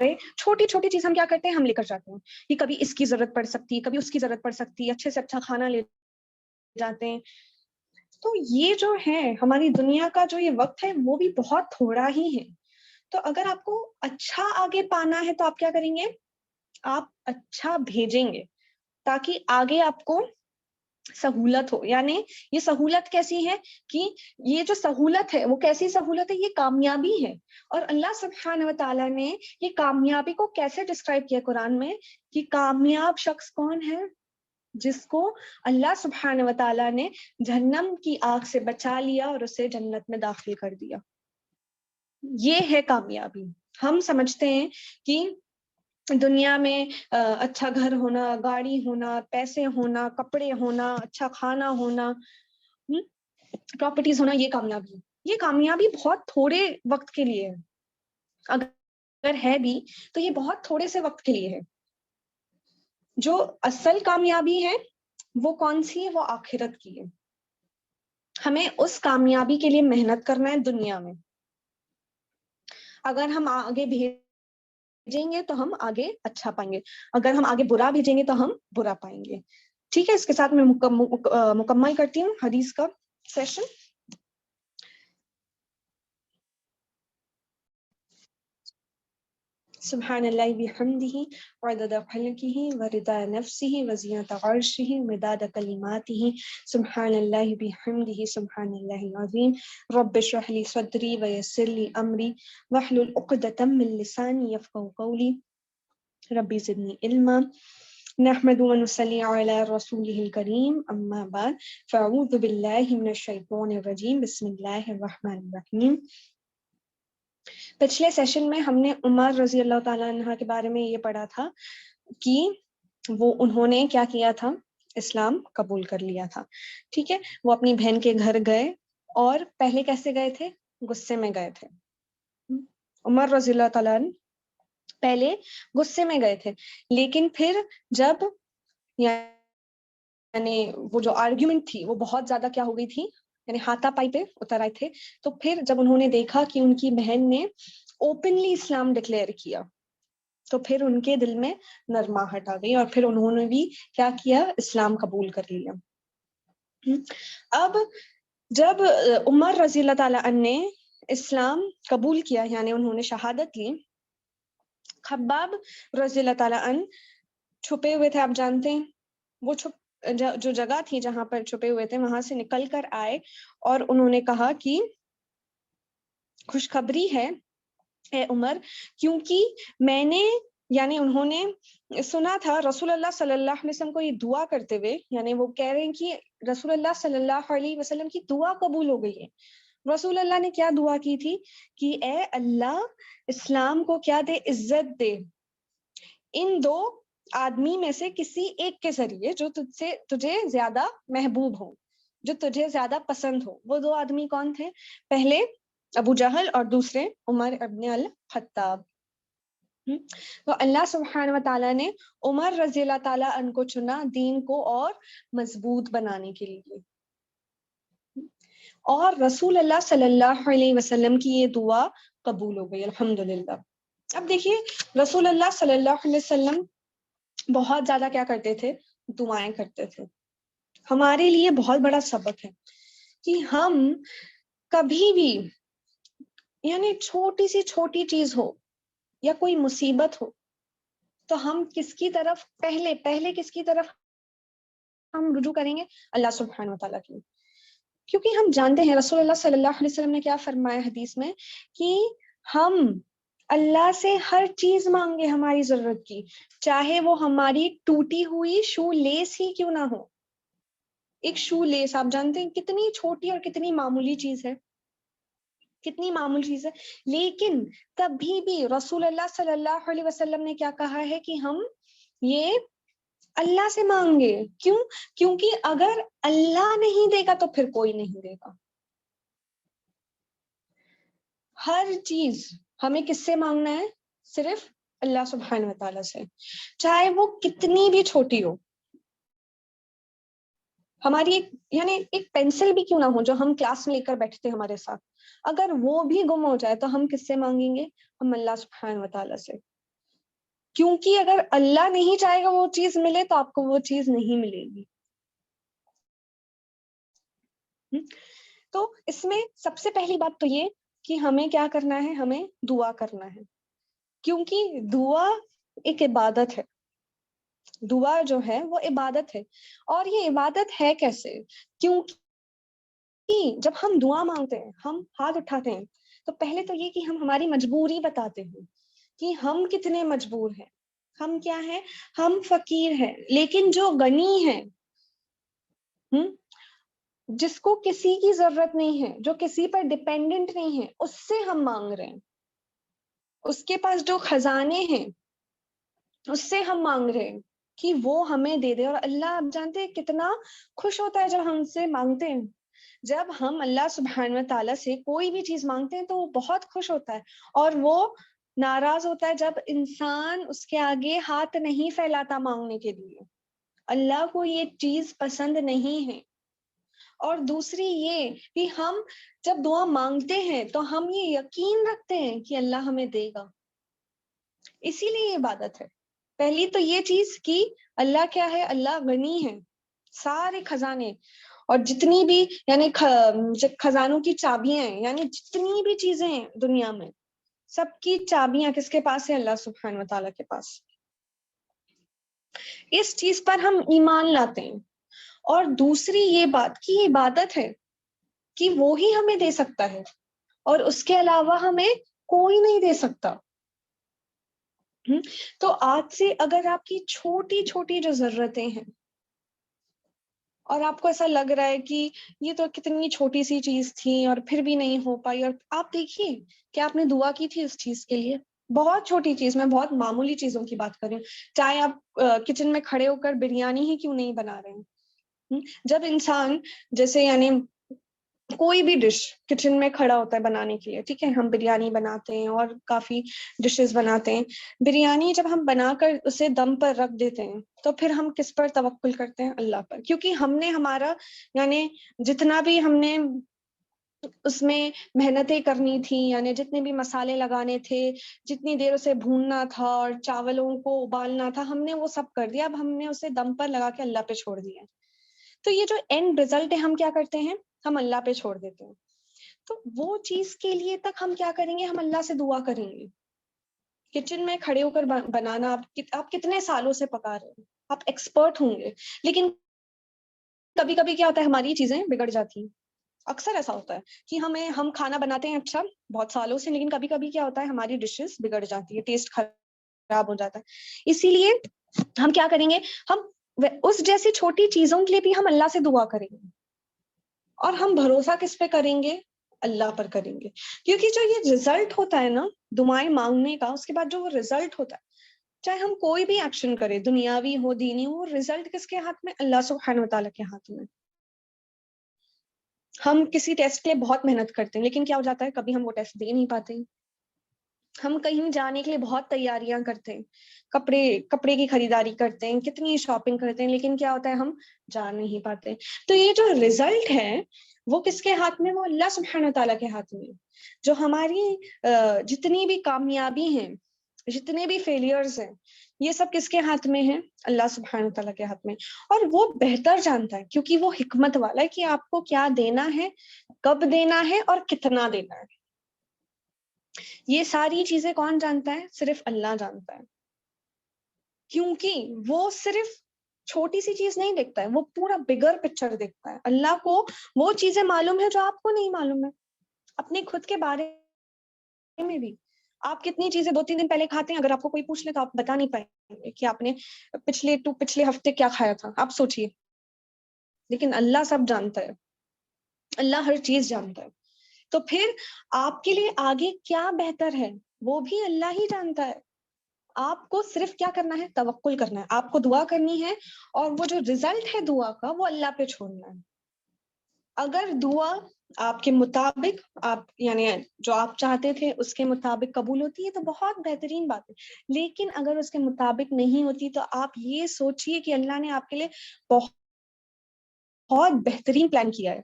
رہے, چھوٹی چھوٹی چیز ہم کیا کرتے ہیں, ہم لے کر جاتے ہیں کہ کبھی اس کی ضرورت پڑ سکتی ہے, کبھی اس کی ضرورت پڑ سکتی ہے, اچھے سے اچھا کھانا لے جاتے ہیں. تو یہ جو ہے ہماری دنیا کا جو یہ وقت ہے وہ بھی بہت تھوڑا ہی ہے. تو اگر آپ کو اچھا آگے پانا ہے تو آپ کیا کریں گے, آپ اچھا بھیجیں گے تاکہ آگے آپ کو سہولت ہو. یعنی یہ سہولت کیسی ہے کہ یہ جو سہولت ہے وہ کیسی سہولت ہے, یہ کامیابی ہے. اور اللہ سبحانہ و تعالیٰ نے یہ کامیابی کو کیسے ڈسکرائب کیا قرآن میں کہ کامیاب شخص کون ہے, جس کو اللہ سبحانہ و تعالیٰ نے جہنم کی آگ سے بچا لیا اور اسے جنت میں داخل کر دیا. یہ ہے کامیابی. ہم سمجھتے ہیں کہ دنیا میں اچھا گھر ہونا, گاڑی ہونا, پیسے ہونا, کپڑے ہونا, اچھا کھانا ہونا, پراپرٹیز ہونا, یہ کامیابی ہے. یہ کامیابی بہت تھوڑے وقت کے لیے ہے, اگر ہے بھی تو یہ بہت تھوڑے سے وقت کے لیے ہے. جو اصل کامیابی ہے وہ کون سی ہے, وہ آخرت کی ہے. ہمیں اس کامیابی کے لیے محنت کرنا ہے دنیا میں. اگر ہم آگے بھیجیں گے تو ہم آگے اچھا پائیں گے, اگر ہم آگے برا بھیجیں گے تو ہم برا پائیں گے. ٹھیک ہے, اس کے ساتھ میں مکمل کرتی ہوں حدیث کا سیشن. سبحان اللہ بحمدہ وعدد خلقہ ورضا نفسہ وزینۃ عرشہ ومداد کلماتہ. سبحان اللہ بحمدہ سبحان اللہ العظیم. رب اشرح لی صدری ویسر لی امری واحلل عقدۃ من لسانی یفقہوا قولی. ربی زدنی علما. نحمد ونصلی علی رسولہ الکریم, اما بعد فاعوذ باللہ من الشیطان الرجیم. بسم اللہ الرحمن الرحیم. پچھلے سیشن میں ہم نے عمر رضی اللہ تعالیٰ عنہ کے بارے میں یہ پڑھا تھا کہ انہوں نے کیا کیا تھا, اسلام قبول کر لیا تھا. ٹھیک ہے, وہ اپنی بہن کے گھر گئے اور پہلے کیسے گئے تھے, غصے میں گئے تھے. عمر رضی اللہ تعالیٰ عنہ پہلے غصے میں گئے تھے, لیکن پھر جب یعنی وہ جو آرگیومنٹ تھی وہ بہت زیادہ کیا ہو گئی تھی, یعنی ہاتھا پائی پہ اتر آئے تھے, تو پھر جب انہوں نے دیکھا کہ ان کی بہن نے اوپنلی اسلام ڈکلیئر کیا تو پھر ان کے دل میں نرماہٹ آ گئی اور پھر انہوں نے بھی کیا کیا, اسلام قبول کر لیا. اب جب عمر رضی اللہ تعالیٰ عنہ نے اسلام قبول کیا, یعنی انہوں نے شہادت لی, خباب رضی اللہ تعالیٰ عنہ چھپے ہوئے تھے, آپ جانتے ہیں وہ جو جگہ تھی جہاں پر چھپے ہوئے تھے وہاں سے نکل کر آئے اور انہوں نے کہا کہ خوشخبری ہے اے عمر, کیونکہ میں نے, یعنی انہوں نے سنا تھا رسول اللہ صلی اللہ علیہ وسلم کو یہ دعا کرتے ہوئے, یعنی وہ کہہ رہے ہیں کہ رسول اللہ صلی اللہ علیہ وسلم کی دعا قبول ہو گئی ہے. رسول اللہ نے کیا دعا کی تھی کہ اے اللہ اسلام کو کیا دے, عزت دے, ان دو آدمی میں سے کسی ایک کے ذریعے جو تجھے زیادہ محبوب ہو, جو تجھے زیادہ پسند ہو. وہ دو آدمی کون تھے, پہلے ابو جہل اور دوسرے عمر ابن الخطاب. تو اللہ سبحانہ و تعالیٰ نے عمر رضی اللہ تعالیٰ عنہ کو چنا دین کو اور مضبوط بنانے کے لیے, اور رسول اللہ صلی اللہ علیہ وسلم کی یہ دعا قبول ہو گئی الحمدللہ. اب دیکھیے رسول اللہ صلی اللہ علیہ وسلم بہت زیادہ کیا کرتے تھے, دعائیں کرتے تھے. ہمارے لیے بہت بڑا سبق ہے کہ ہم کبھی بھی, یعنی چھوٹی سی چھوٹی چیز ہو یا کوئی مصیبت ہو, تو ہم کس کی طرف پہلے کس کی طرف ہم رجوع کریں گے, اللہ سبحانہ و تعالیٰ کی. کیونکہ ہم جانتے ہیں رسول اللہ صلی اللہ علیہ وسلم نے کیا فرمایا حدیث میں کہ ہم اللہ سے ہر چیز مانگے ہماری ضرورت کی, چاہے وہ ہماری ٹوٹی ہوئی شو لیس ہی کیوں نہ ہو. ایک شو لیس آپ جانتے ہیں کتنی چھوٹی اور کتنی معمولی چیز ہے, کتنی معمولی چیز ہے, لیکن تبھی بھی رسول اللہ صلی اللہ علیہ وسلم نے کیا کہا ہے کہ ہم یہ اللہ سے مانگے. کیوں؟ کیونکہ اگر اللہ نہیں دے گا تو پھر کوئی نہیں دے گا. ہر چیز ہمیں کس سے مانگنا ہے؟ صرف اللہ سبحانہ و تعالیٰ سے، چاہے وہ کتنی بھی چھوٹی ہو. ہماری ایک پینسل بھی کیوں نہ ہو جو ہم کلاس میں لے کر بیٹھتے ہیں ہمارے ساتھ، اگر وہ بھی گم ہو جائے تو ہم کس سے مانگیں گے؟ ہم اللہ سبحانہ و تعالیٰ سے. کیونکہ اگر اللہ نہیں چاہے گا وہ چیز ملے تو آپ کو وہ چیز نہیں ملے گی. تو اس میں سب سے پہلی بات تو یہ کہ ہمیں کیا کرنا ہے، ہمیں دعا کرنا ہے، کیونکہ دعا ایک عبادت ہے. دعا جو ہے وہ عبادت ہے. اور یہ عبادت ہے کیسے؟ کیونکہ جب ہم دعا مانگتے ہیں، ہم ہاتھ اٹھاتے ہیں، تو پہلے تو یہ کہ ہم ہماری مجبوری بتاتے ہیں کہ ہم کتنے مجبور ہیں. ہم کیا ہیں؟ ہم فقیر ہیں. لیکن جو غنی ہے، جس کو کسی کی ضرورت نہیں ہے، جو کسی پر ڈپینڈنٹ نہیں ہے، اس سے ہم مانگ رہے ہیں. اس کے پاس جو خزانے ہیں اس سے ہم مانگ رہے ہیں کہ وہ ہمیں دے دے. اور اللہ آپ جانتے ہیں کتنا خوش ہوتا ہے جب ہم سے مانگتے ہیں. جب ہم اللہ سبحانہ و تعالیٰ سے کوئی بھی چیز مانگتے ہیں تو وہ بہت خوش ہوتا ہے، اور وہ ناراض ہوتا ہے جب انسان اس کے آگے ہاتھ نہیں پھیلاتا مانگنے کے لیے. اللہ کو یہ چیز پسند نہیں ہے. اور دوسری یہ کہ ہم جب دعا مانگتے ہیں تو ہم یہ یقین رکھتے ہیں کہ اللہ ہمیں دے گا. اسی لیے یہ عبادت ہے. پہلی تو یہ چیز کہ اللہ کیا ہے؟ اللہ غنی ہے. سارے خزانے اور جتنی بھی خزانوں کی چابیاں ہیں، یعنی جتنی بھی چیزیں ہیں دنیا میں، سب کی چابیاں کس کے پاس ہے؟ اللہ سبحانہ و تعالیٰ کے پاس. اس چیز پر ہم ایمان لاتے ہیں. اور دوسری یہ بات کی عبادت ہے کہ وہی ہمیں دے سکتا ہے، اور اس کے علاوہ ہمیں کوئی نہیں دے سکتا. تو آج سے اگر آپ کی چھوٹی چھوٹی جو ضرورتیں ہیں اور آپ کو ایسا لگ رہا ہے کہ یہ تو کتنی چھوٹی سی چیز تھی اور پھر بھی نہیں ہو پائی، اور آپ دیکھیے کہ آپ نے دعا کی تھی اس چیز کے لیے. بہت چھوٹی چیز، میں بہت معمولی چیزوں کی بات کر رہی ہوں. چاہے آپ کچن میں کھڑے ہو کر بریانی ہی کیوں نہیں بنا رہے ہیں. جب انسان جیسے کوئی بھی ڈش کچن میں کھڑا ہوتا ہے بنانے کے لیے، ٹھیک ہے، ہم بریانی بناتے ہیں اور کافی ڈشز بناتے ہیں. بریانی جب ہم بنا کر اسے دم پر رکھ دیتے ہیں تو پھر ہم کس پر توکل کرتے ہیں؟ اللہ پر. کیونکہ ہم نے ہمارا جتنا بھی ہم نے اس میں محنتیں کرنی تھی، جتنے بھی مسالے لگانے تھے، جتنی دیر اسے بھوننا تھا اور چاولوں کو ابالنا تھا، ہم نے وہ سب کر دیا. اب ہم نے اسے دم پر لگا کے اللہ پہ چھوڑ دیا. تو یہ جو اینڈ رزلٹ ہے ہم کیا کرتے ہیں؟ ہم اللہ پہ چھوڑ دیتے ہیں. تو وہ چیز کے لیے تک ہم کیا کریں گے؟ ہم اللہ سے دعا کریں گے. کچن میں کھڑے ہو کر بنانا آپ کتنے سالوں سے پکا رہے ہیں، آپ ایکسپرٹ ہوں گے. لیکن کبھی کبھی کیا ہوتا ہے؟ ہماری چیزیں بگڑ جاتی ہیں. اکثر ایسا ہوتا ہے کہ ہم کھانا بناتے ہیں اچھا بہت سالوں سے، لیکن کبھی کبھی کیا ہوتا ہے؟ ہماری ڈشز بگڑ جاتی ہے، ٹیسٹ خراب ہو جاتا ہے. اسی لیے ہم کیا کریں گے؟ ہم اس جیسی چھوٹی چیزوں کے لیے بھی ہم اللہ سے دعا کریں گے. اور ہم بھروسہ کس پہ کریں گے؟ اللہ پر کریں گے. کیونکہ جو یہ رزلٹ ہوتا ہے نا دعائیں مانگنے کا، اس کے بعد جو وہ رزلٹ ہوتا ہے، چاہے ہم کوئی بھی ایکشن کریں، دنیاوی ہو دینی ہو، رزلٹ کس کے ہاتھ میں؟ اللہ سبحانہ و تعالیٰ کے ہاتھ میں. ہم کسی ٹیسٹ کے لیے بہت محنت کرتے ہیں، لیکن کیا ہو جاتا ہے؟ کبھی ہم وہ ٹیسٹ دے نہیں پاتے. ہم کہیں جانے کے لیے بہت تیاریاں کرتے ہیں، کپڑے کی خریداری کرتے ہیں، کتنی شاپنگ کرتے ہیں، لیکن کیا ہوتا ہے؟ ہم جا نہیں پاتے. تو یہ جو رزلٹ ہے وہ کس کے ہاتھ میں؟ وہ اللہ سبحانہ تعالیٰ کے ہاتھ میں. جو ہماری جتنی بھی کامیابی ہیں، جتنے بھی فیلیئرز ہیں، یہ سب کس کے ہاتھ میں ہیں؟ اللہ سبحانہ تعالیٰ کے ہاتھ میں. اور وہ بہتر جانتا ہے کیونکہ وہ حکمت والا ہے کہ آپ کو کیا دینا ہے، کب دینا ہے اور کتنا دینا ہے. یہ ساری چیزیں کون جانتا ہے؟ صرف اللہ جانتا ہے. کیونکہ وہ صرف چھوٹی سی چیز نہیں دیکھتا ہے، وہ پورا بگر پکچر دیکھتا ہے. اللہ کو وہ چیزیں معلوم ہے جو آپ کو نہیں معلوم ہے. اپنے خود کے بارے میں بھی آپ کتنی چیزیں 2-3 دن پہلے کھاتے ہیں، اگر آپ کو کوئی پوچھ لے تو آپ بتا نہیں پائیں گے کہ آپ نے پچھلے ہفتے کیا کھایا تھا. آپ سوچئے. لیکن اللہ سب جانتا ہے، اللہ ہر چیز جانتا ہے. تو پھر آپ کے لیے آگے کیا بہتر ہے وہ بھی اللہ ہی جانتا ہے. آپ کو صرف کیا کرنا ہے؟ توکل کرنا ہے. آپ کو دعا کرنی ہے اور وہ جو رزلٹ ہے دعا کا وہ اللہ پہ چھوڑنا ہے. اگر دعا آپ کے مطابق آپ یعنی جو آپ چاہتے تھے اس کے مطابق قبول ہوتی ہے تو بہت بہترین بات ہے. لیکن اگر اس کے مطابق نہیں ہوتی تو آپ یہ سوچئے کہ اللہ نے آپ کے لیے بہت بہترین پلان کیا ہے.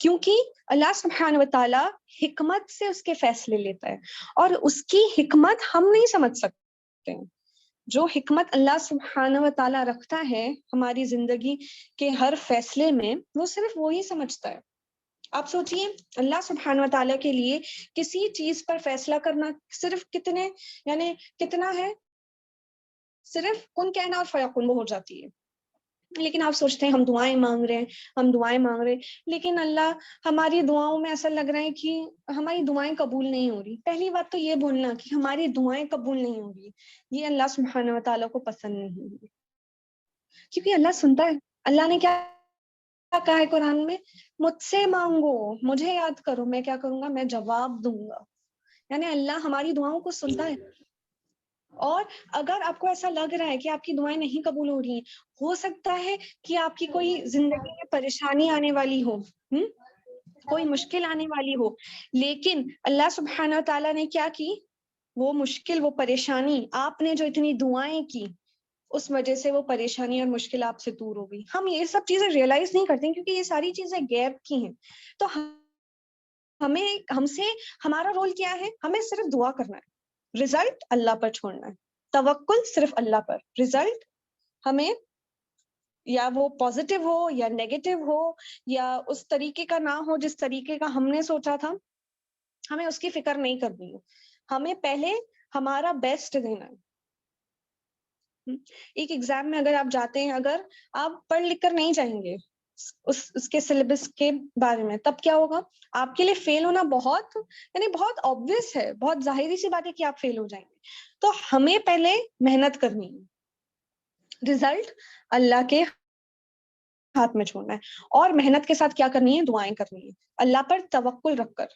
کیونکہ اللہ سبحانہ وتعالی حکمت سے اس کے فیصلے لیتا ہے اور اس کی حکمت ہم نہیں سمجھ سکتے ہیں. جو حکمت اللہ سبحانہ وتعالی رکھتا ہے ہماری زندگی کے ہر فیصلے میں وہ صرف وہی سمجھتا ہے. آپ سوچئے اللہ سبحانہ وتعالی کے لیے کسی چیز پر فیصلہ کرنا صرف کتنا ہے؟ صرف کن کہنا اور فیکون وہ ہو جاتی ہے. لیکن آپ سوچتے ہیں ہم دعائیں مانگ رہے ہیں لیکن اللہ ہماری دعاؤں میں ایسا لگ رہا ہے کہ ہماری دعائیں قبول نہیں ہو رہی. پہلی بات تو یہ بولنا کہ ہماری دعائیں قبول نہیں ہو رہی یہ اللہ سبحانہ وتعالی کو پسند نہیں ہے. کیونکہ اللہ سنتا ہے. اللہ نے کیا کہا ہے قرآن میں؟ مجھ سے مانگو، مجھے یاد کرو، میں کیا کروں گا؟ میں جواب دوں گا. یعنی اللہ ہماری دعاؤں کو سنتا ہے. اور اگر آپ کو ایسا لگ رہا ہے کہ آپ کی دعائیں نہیں قبول ہو رہی ہیں، ہو سکتا ہے کہ آپ کی کوئی زندگی میں پریشانی آنے والی ہو، کوئی مشکل آنے والی ہو، لیکن اللہ سبحانہ تعالیٰ نے کیا کی؟ وہ مشکل، وہ پریشانی، آپ نے جو اتنی دعائیں کی اس وجہ سے وہ پریشانی اور مشکل آپ سے دور ہو گئی. ہم یہ سب چیزیں ریئلائز نہیں کرتے کیونکہ یہ ساری چیزیں غیب کی ہیں. تو ہم سے ہمارا رول کیا ہے؟ ہمیں صرف دعا کرنا ہے، رزلٹ اللہ پر چھوڑنا ہے. توکل صرف اللہ پر. رزلٹ ہمیں یا وہ پازیٹیو ہو یا نیگیٹو ہو یا اس طریقے کا نہ ہو جس طریقے کا ہم نے سوچا تھا، ہمیں اس کی فکر نہیں کرنی ہے. ہمیں پہلے ہمارا بیسٹ دینا ہے. ایک ایگزام میں اگر آپ جاتے ہیں، اگر آپ پڑھ لکھ کر نہیں جائیں گے اس کے سلیبس کے بارے میں، تب کیا ہوگا؟ آپ کے لیے فیل ہونا بہت آبویس ہے، بہت ظاہری سی بات ہے کہ آپ فیل ہو جائیں گے. تو ہمیں پہلے محنت کرنی ہے، رزلٹ اللہ کے ہاتھ میں چھوڑنا ہے. اور محنت کے ساتھ کیا کرنی ہے؟ دعائیں کرنی ہے اللہ پر توکل رکھ کر.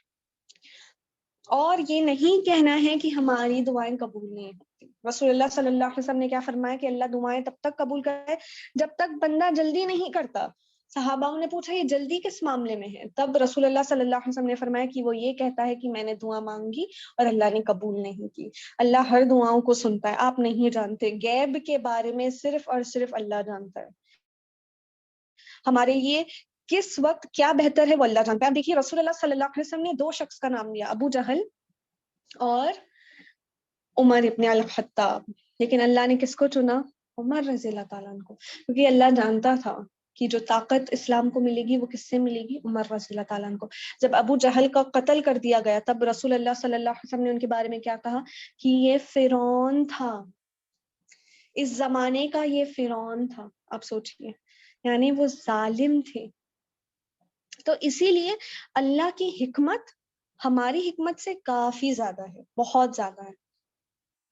اور یہ نہیں کہنا ہے کہ ہماری دعائیں قبول نہیں ہوتی. رسول اللہ صلی اللہ علیہ وسلم نے کیا فرمایا کہ اللہ دعائیں تب تک قبول کرے جب تک بندہ جلدی نہیں کرتا. صحابہ نے پوچھا یہ جلدی کس معاملے میں ہے؟ تب رسول اللہ صلی اللہ علیہ وسلم نے فرمایا کہ وہ یہ کہتا ہے کہ میں نے دعا مانگی اور اللہ نے قبول نہیں کی. اللہ ہر دعاؤں کو سنتا ہے. آپ نہیں جانتے، غیب کے بارے میں صرف اور صرف اللہ جانتا ہے. ہمارے لیے کس وقت کیا بہتر ہے وہ اللہ جانتا ہے. آپ دیکھیے رسول اللہ صلی اللہ علیہ وسلم نے 2 شخص کا نام لیا، ابو جہل اور عمر ابن الخطاب. لیکن اللہ نے کس کو چنا؟ عمر رضی اللہ تعالیٰ عنہ کو. کیونکہ اللہ جانتا تھا کہ جو طاقت اسلام کو ملے گی وہ کس سے ملے گی؟ عمر رضی اللہ تعالیٰ عنہ کو. جب ابو جہل کا قتل کر دیا گیا تب رسول اللہ صلی اللہ علیہ وسلم نے ان کے بارے میں کیا کہا؟ کہ یہ فرعون تھا، اس زمانے کا یہ فرعون تھا. آپ سوچئے، یعنی وہ ظالم تھے. تو اسی لیے اللہ کی حکمت ہماری حکمت سے کافی زیادہ ہے، بہت زیادہ ہے.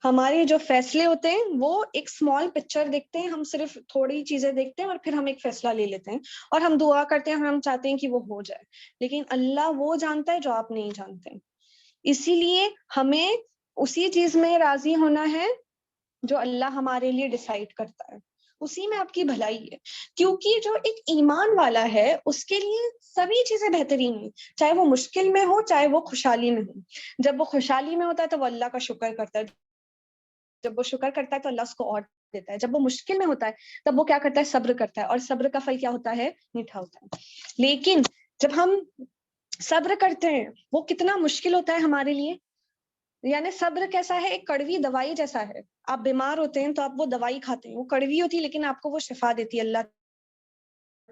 ہمارے جو فیصلے ہوتے ہیں وہ ایک اسمال پکچر دیکھتے ہیں، ہم صرف تھوڑی چیزیں دیکھتے ہیں اور پھر ہم ایک فیصلہ لے لیتے ہیں اور ہم دعا کرتے ہیں اور ہم چاہتے ہیں کہ وہ ہو جائے. لیکن اللہ وہ جانتا ہے جو آپ نہیں جانتے. اسی لیے ہمیں اسی چیز میں راضی ہونا ہے جو اللہ ہمارے لیے ڈیسائیڈ کرتا ہے، اسی میں آپ کی بھلائی ہے. کیونکہ جو ایک ایمان والا ہے اس کے لیے سبھی چیزیں بہترین ہیں، چاہے وہ مشکل میں ہو چاہے وہ خوشحالی میں ہو. جب وہ خوشحالی میں ہوتا ہے تو وہ اللہ کا شکر کرتا ہے، جب وہ شکر کرتا ہے تو اللہ اس کو اور دیتا ہے. جب وہ مشکل میں ہوتا ہے تب وہ کیا کرتا ہے؟ صبر کرتا ہے، اور صبر کا پھل کیا ہوتا ہے؟ میٹھا ہوتا ہے. لیکن جب ہم صبر کرتے ہیں وہ کتنا مشکل ہوتا ہے ہمارے لیے. یعنی صبر کیسا ہے؟ ایک کڑوی دوائی جیسا ہے. آپ بیمار ہوتے ہیں تو آپ وہ دوائی کھاتے ہیں، وہ کڑوی ہوتی ہے لیکن آپ کو وہ شفا دیتی ہے اللہ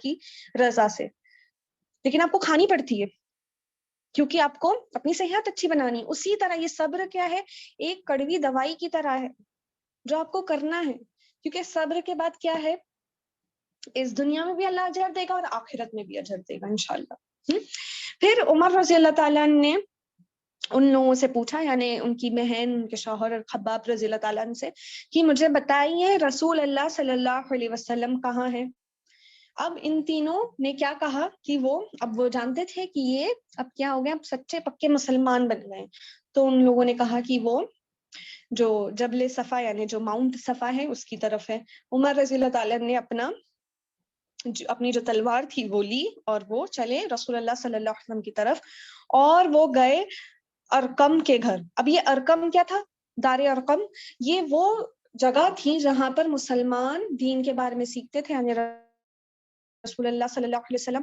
کی رضا سے. لیکن آپ کو کھانی پڑتی ہے کیونکہ آپ کو اپنی صحت اچھی بنانی. اسی طرح یہ صبر کیا ہے؟ ایک کڑوی دوائی کی طرح ہے جو آپ کو کرنا ہے. کیونکہ صبر کے بعد کیا ہے؟ اس دنیا میں بھی اللہ اجر دے گا اور آخرت میں بھی اجر دے گا انشاءاللہ. پھر عمر رضی اللہ تعالیٰ نے ان لوگوں سے پوچھا، یعنی ان کی بہن، ان کے شوہر اور خباب رضی اللہ تعالیٰ عنہ سے، کہ مجھے بتائیے رسول اللہ صلی اللہ علیہ وسلم کہاں ہیں؟ اب ان تینوں نے کیا کہا کہ اب وہ جانتے تھے کہ یہ اب کیا ہو گیا، اب سچے پکے مسلمان بن گئے. تو ان لوگوں نے کہا کہ وہ جو جبل صفا یعنی جو ماؤنٹ صفا ہے اس کی طرف ہے. عمر رضی اللہ تعالیٰ نے اپنی جو تلوار تھی وہ لی اور وہ چلے رسول اللہ صلی اللہ علیہ وسلم کی طرف, اور وہ گئے ارقم کے گھر. اب یہ ارقم کیا تھا؟ دار ارقم, یہ وہ جگہ تھی جہاں پر مسلمان دین کے بارے میں سیکھتے تھے, یعنی رسول اللہ صلی اللہ علیہ وسلم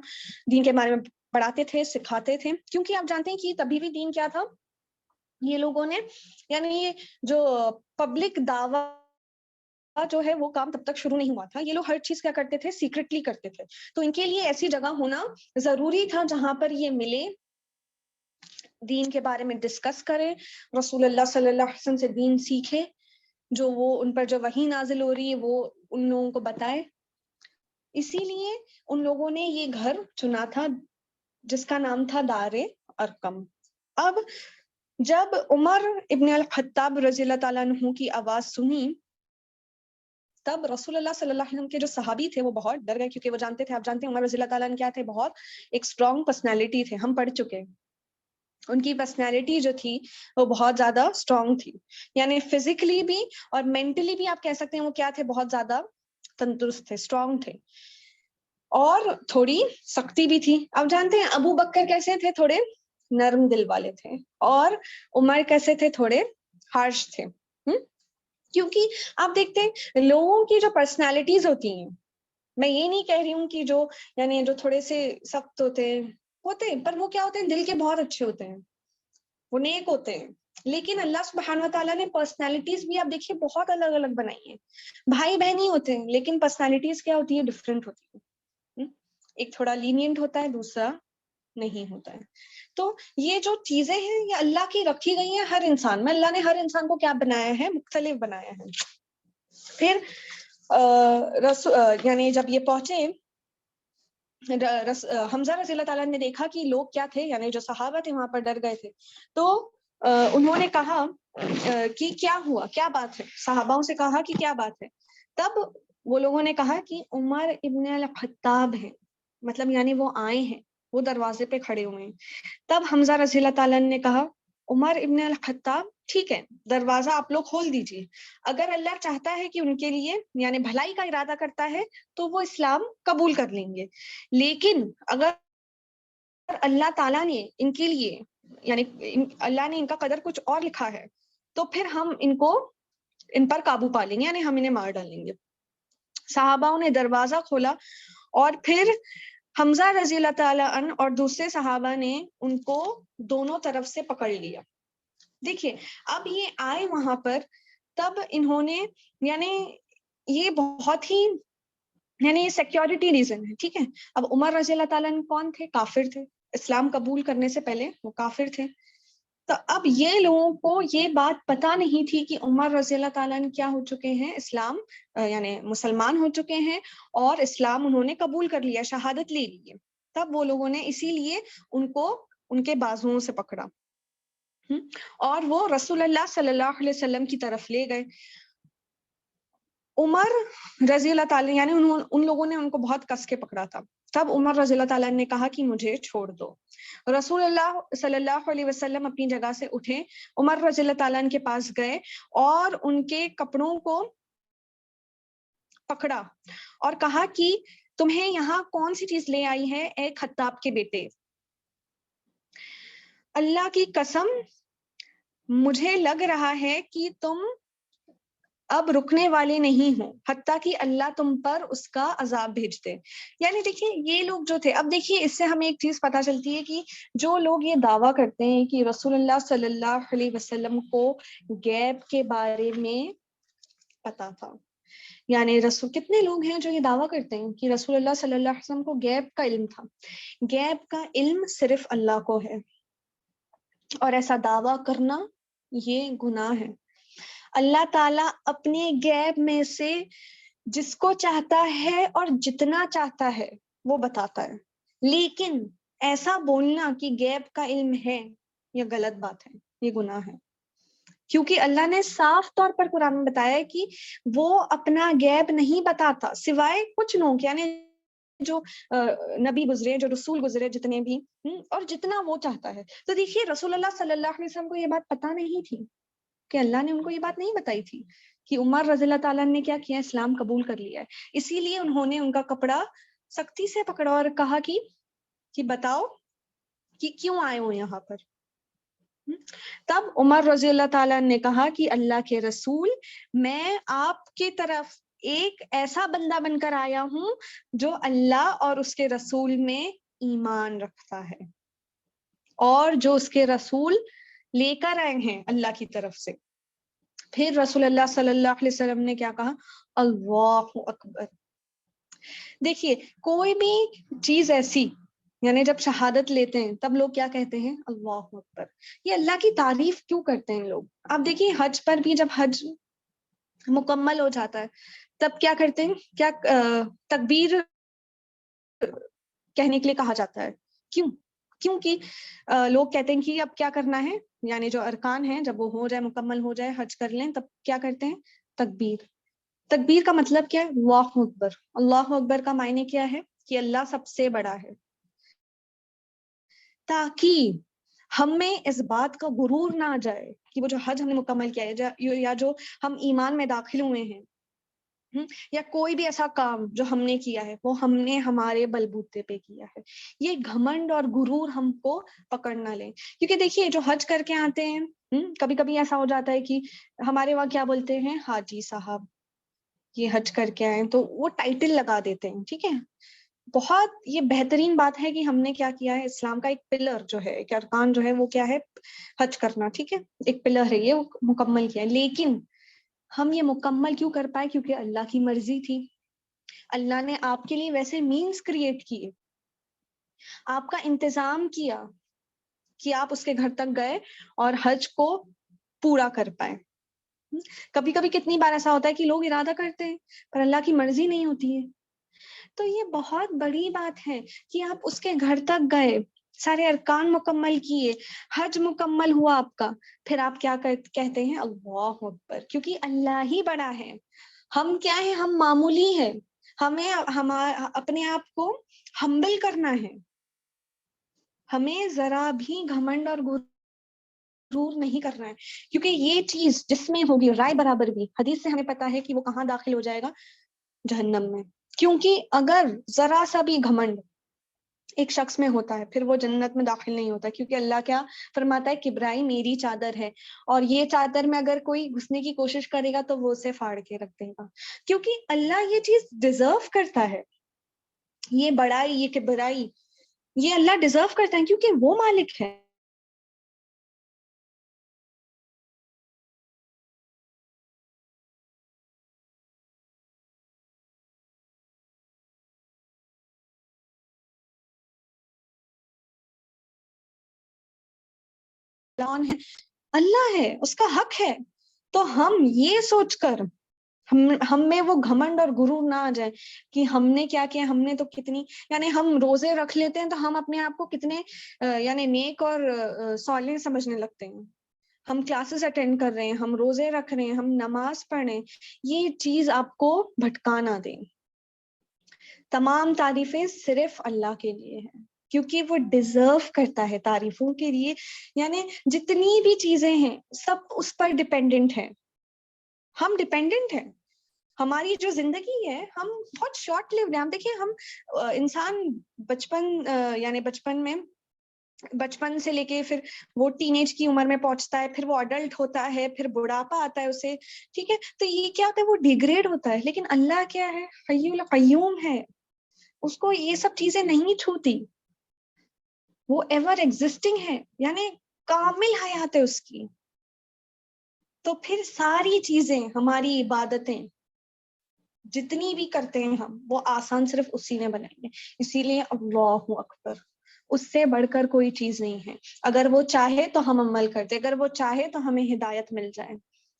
دین کے بارے میں پڑھاتے تھے, سکھاتے تھے. کیونکہ آپ جانتے ہیں کہ تبھی بھی دین کیا تھا, یہ لوگوں نے یعنی یہ جو پبلک دعویٰ جو ہے وہ کام تب تک شروع نہیں ہوا تھا. یہ لوگ ہر چیز کیا کرتے تھے؟ سیکرٹلی کرتے تھے. تو ان کے لیے ایسی جگہ ہونا ضروری تھا جہاں پر یہ ملے, دین کے بارے میں ڈسکس کرے, رسول اللہ صلی اللہ علیہ وسلم سے دین سیکھے, جو وہ ان پر جو وحی نازل ہو رہی ہے وہ ان لوگوں کو بتائے. اسی لیے ان لوگوں نے یہ گھر چنا تھا جس کا نام تھا دار ارقم. اب جب عمر ابن الخطاب رضی اللہ تعالیٰ عنہ کی آواز سنی, تب رسول اللہ صلی اللہ علیہ وسلم کے جو صحابی تھے وہ بہت ڈر گئے, کیونکہ وہ جانتے تھے, آپ جانتے ہیں عمر رضی اللہ تعالیٰ عنہ کیا تھے, بہت ایک اسٹرانگ پرسنالٹی تھے, ہم پڑھ چکے. ان کی پرسنالٹی جو تھی وہ بہت زیادہ اسٹرانگ تھی, یعنی فزیکلی بھی اور مینٹلی بھی آپ کہہ سکتے ہیں وہ کیا تھے, بہت زیادہ تندرست تھے, اسٹرانگ تھے, اور تھوڑی سختی بھی تھی. آپ جانتے ہیں ابو بکر کیسے تھے, تھوڑے نرم دل والے تھے, اور عمر کیسے تھے, تھوڑے ہارش تھے. کیونکہ آپ دیکھتے ہیں لوگوں کی جو پرسنالٹیز ہوتی ہیں, میں یہ نہیں کہہ رہی ہوں کہ جو یعنی جو تھوڑے سے سخت ہوتے ہیں, پر وہ کیا ہوتے ہیں, دل کے بہت اچھے ہوتے ہیں, وہ نیک ہوتے ہیں. لیکن اللہ سبحانہ و تعالیٰ نے پرسنالٹیز بھی آپ دیکھیے بہت الگ الگ بنائی ہیں. بھائی بہن ہی ہوتے ہیں لیکن پرسنالٹیز کیا ہوتی ہے, ڈفرینٹ ہوتی ہے. ایک تھوڑا لینینٹ ہوتا ہے, دوسرا نہیں ہوتا ہے. تو یہ جو چیزیں ہیں یہ اللہ کی رکھی گئی ہیں ہر انسان میں. اللہ نے ہر انسان کو کیا بنایا ہے, مختلف بنایا ہے. پھر یعنی جب یہ پہنچے, حمزہ رضی اللہ تعالیٰ نے دیکھا کہ لوگ کیا تھے, یعنی جو صحابہ تھے وہاں پر ڈر گئے تھے. تو انہوں نے کہا کہ کیا ہوا, کیا بات ہے, صحاباؤں سے کہا کہ کیا بات ہے. تب وہ لوگوں نے کہا کہ عمر ابن الخطاب ہے, مطلب یعنی وہ آئے ہیں, وہ دروازے پہ کھڑے ہوئے ہیں. تب حمزہ رضی اللہ تعالیٰ نے کہا عمر ابن الخطاب, ٹھیک ہے دروازہ آپ لوگ کھول دیجیے, اگر اللہ چاہتا ہے کہ ان کے لیے یعنی بھلائی کا ارادہ کرتا ہے تو وہ اسلام قبول کر لیں گے. لیکن اگر اللہ تعالیٰ نے ان کے لیے یعنی اللہ نے ان کا قدر کچھ اور لکھا ہے تو پھر ہم ان پر قابو پا لیں گے, یعنی ہم انہیں مار ڈالیں گے. صحاباؤں نے دروازہ کھولا اور پھر حمزہ رضی اللہ تعالیٰ عنہ اور دوسرے صحابہ نے ان کو دونوں طرف سے پکڑ لیا. دیکھیے اب یہ آئے وہاں پر, تب انہوں نے یعنی یہ بہت ہی یعنی یہ سیکیورٹی ریزن ہے, ٹھیک ہے. اب عمر رضی اللہ تعالیٰ عنہ کون تھے, کافر تھے, اسلام قبول کرنے سے پہلے وہ کافر تھے. تو اب یہ لوگوں کو یہ بات پتا نہیں تھی کہ عمر رضی اللہ تعالیٰ عنہ کیا ہو چکے ہیں, اسلام یعنی مسلمان ہو چکے ہیں اور اسلام انہوں نے قبول کر لیا, شہادت لے لی ہے. تب وہ لوگوں نے اسی لیے ان کو ان کے بازوؤں سے پکڑا اور وہ رسول اللہ صلی اللہ علیہ وسلم کی طرف لے گئے. عمر رضی اللہ تعالیٰ یعنی ان لوگوں نے ان کو بہت کس کے پکڑا تھا. تب عمر رضی اللہ تعالیٰ نے کہا کہ مجھے چھوڑ دو. رسول اللہ صلی اللہ علیہ وسلم اپنی جگہ سے اٹھے, عمر رضی اللہ تعالیٰ کے پاس گئے اور ان کے کپڑوں کو پکڑا اور کہا کہ تمہیں یہاں کون سی چیز لے آئی ہے اے خطاب کے بیٹے, اللہ کی قسم مجھے لگ رہا ہے کہ تم اب رکنے والے نہیں ہو حتیٰ کہ اللہ تم پر اس کا عذاب بھیج دے. یعنی دیکھیے یہ لوگ جو تھے, اب دیکھیے اس سے ہمیں ایک چیز پتہ چلتی ہے کہ جو لوگ یہ دعویٰ کرتے ہیں کہ رسول اللہ صلی اللہ علیہ وسلم کو غیب کے بارے میں پتا تھا, یعنی کتنے لوگ ہیں جو یہ دعویٰ کرتے ہیں کہ رسول اللہ صلی اللہ علیہ وسلم کو غیب کا علم تھا. غیب کا علم صرف اللہ کو ہے, اور ایسا دعویٰ کرنا یہ گناہ ہے. اللہ تعالیٰ اپنے غیب میں سے جس کو چاہتا ہے اور جتنا چاہتا ہے وہ بتاتا ہے, لیکن ایسا بولنا کہ غیب کا علم ہے یہ غلط بات ہے, یہ گناہ ہے. کیونکہ اللہ نے صاف طور پر قرآن میں بتایا ہے کہ وہ اپنا غیب نہیں بتاتا سوائے کچھ لوگ, یعنی جو نبی گزرے, جو رسول گزرے جتنے بھی, اور جتنا وہ چاہتا ہے. تو دیکھیے رسول اللہ صلی اللہ علیہ وسلم کو یہ بات پتہ نہیں تھی, کہ اللہ نے ان کو یہ بات نہیں بتائی تھی کہ عمر رضی اللہ تعالیٰ نے کیا کیا, اسلام قبول کر لیا ہے. اسی لیے انہوں نے ان کا کپڑا سختی سے پکڑا اور کہا کہ بتاؤ کہ کیوں آئے ہو یہاں پر. تب عمر رضی اللہ تعالیٰ نے کہا کہ اللہ کے رسول, میں آپ کی طرف ایک ایسا بندہ بن کر آیا ہوں جو اللہ اور اس کے رسول میں ایمان رکھتا ہے, اور جو اس کے رسول لے کر آئے ہیں اللہ کی طرف سے. پھر رسول اللہ صلی اللہ علیہ وسلم نے کیا کہا, اللہ اکبر. دیکھیے کوئی بھی چیز ایسی, یعنی جب شہادت لیتے ہیں تب لوگ کیا کہتے ہیں, اللہ اکبر. یہ اللہ کی تعریف کیوں کرتے ہیں لوگ؟ آپ دیکھیے حج پر بھی جب حج مکمل ہو جاتا ہے تب کیا کرتے ہیں, کیا تکبیر کہنے کے لیے کہا جاتا ہے. کیونکہ لوگ کہتے ہیں کہ اب کیا کرنا ہے, یعنی جو ارکان ہیں جب وہ ہو جائے, مکمل ہو جائے, حج کر لیں, تب کیا کرتے ہیں, تکبیر. تکبیر کا مطلب کیا ہے, اللہ اکبر. اللہ اکبر کا معنی کیا ہے کہ اللہ سب سے بڑا ہے, تاکہ ہمیں اس بات کا غرور نہ آ جائے کہ وہ جو حج ہم نے مکمل کیا ہے یا جو ہم ایمان میں داخل ہوئے ہیں, یا کوئی بھی ایسا کام جو ہم نے کیا ہے وہ ہم نے ہمارے بلبوتے پہ کیا ہے, یہ گھمنڈ اور غرور ہم کو پکڑ نہ لیں. کیونکہ دیکھیے جو حج کر کے آتے ہیں, کبھی کبھی ایسا ہو جاتا ہے کہ ہمارے وہاں کیا بولتے ہیں, حاجی صاحب یہ حج کر کے آئے, تو وہ ٹائٹل لگا دیتے ہیں. ٹھیک ہے, بہت یہ بہترین بات ہے کہ ہم نے کیا کیا ہے, اسلام کا ایک پلر جو ہے, ایک ارکان جو ہے وہ کیا ہے, حج کرنا. ٹھیک ہے, ایک پلر ہے یہ, وہ مکمل کیا ہے. لیکن ہم یہ مکمل کیوں کر پائے, کیونکہ اللہ کی مرضی تھی. اللہ نے آپ کے لیے ویسے مینز کریٹ کیے, آپ کا انتظام کیا کہ آپ اس کے گھر تک گئے اور حج کو پورا کر پائے. کبھی کبھی کتنی بار ایسا ہوتا ہے کہ لوگ ارادہ کرتے ہیں پر اللہ کی مرضی نہیں ہوتی ہے. تو یہ بہت بڑی بات ہے کہ آپ اس کے گھر تک گئے, سارے ارکان مکمل کیے, حج مکمل ہوا آپ کا, پھر آپ کیا کہتے ہیں, اللہ اکبر. کیونکہ اللہ ہی بڑا ہے, ہم کیا ہے, ہم معمولی ہے. ہمیں اپنے آپ کو ہمبل کرنا ہے, ہمیں ذرا بھی گھمنڈ اور غرور نہیں کرنا ہے. کیونکہ یہ چیز جس میں ہوگی رائے برابر بھی, حدیث سے ہمیں پتا ہے کہ وہ کہاں داخل ہو جائے گا, جہنم میں. کیونکہ اگر ذرا سا بھی گھمنڈ ایک شخص میں ہوتا ہے پھر وہ جنت میں داخل نہیں ہوتا. کیونکہ اللہ کیا فرماتا ہے, کبرائی میری چادر ہے, اور یہ چادر میں اگر کوئی گھسنے کی کوشش کرے گا تو وہ اسے پھاڑ کے رکھ دے گا. کیونکہ اللہ یہ چیز ڈیزرو کرتا ہے, یہ بڑائی, یہ کبرائی, یہ اللہ ڈیزرو کرتا ہے کیونکہ وہ مالک ہے. ہے, اللہ ہے, اس کا حق ہے. تو ہم یہ سوچ کر ہم میں وہ گھمنڈ اور غرور نہ آ جائے کہ ہم نے کیا کیا, ہم نے تو کتنی, یعنی ہم روزے رکھ لیتے ہیں تو ہم اپنے آپ کو کتنے یعنی نیک اور صالح سمجھنے لگتے ہیں. ہم کلاسز اٹینڈ کر رہے ہیں, ہم روزے رکھ رہے ہیں, ہم نماز پڑھ رہے ہیں. یہ چیز آپ کو بھٹکا نہ دیں. تمام تعریفیں صرف اللہ کے لیے ہیں, کیونکہ وہ ڈیزرو کرتا ہے تعریفوں کے لیے. یعنی جتنی بھی چیزیں ہیں سب اس پر ڈیپینڈنٹ ہیں, ہم ڈیپینڈنٹ ہیں. ہماری جو زندگی ہے, ہم بہت شارٹ لیوڈ ہیں. ہم دیکھیے, ہم انسان بچپن سے لے کے پھر وہ ٹین ایج کی عمر میں پہنچتا ہے, پھر وہ اڈلٹ ہوتا ہے, پھر بڑھاپا آتا ہے اسے. ٹھیک ہے, تو یہ کیا ہوتا ہے, وہ ڈیگریڈ ہوتا ہے. لیکن اللہ کیا ہے, حی القیوم ہے, اس کو یہ سب چیزیں نہیں چھوتی, وہ ایور ایگزسٹنگ ہے, یعنی کامل حیات ہے اس کی. تو پھر ساری چیزیں, ہماری عبادتیں جتنی بھی کرتے ہیں ہم, وہ آسان صرف اسی نے بنائی ہے. اسی لیے اللہ اکبر, اس سے بڑھ کر کوئی چیز نہیں ہے. اگر وہ چاہے تو ہم عمل کرتے, اگر وہ چاہے تو ہمیں ہدایت مل جائے,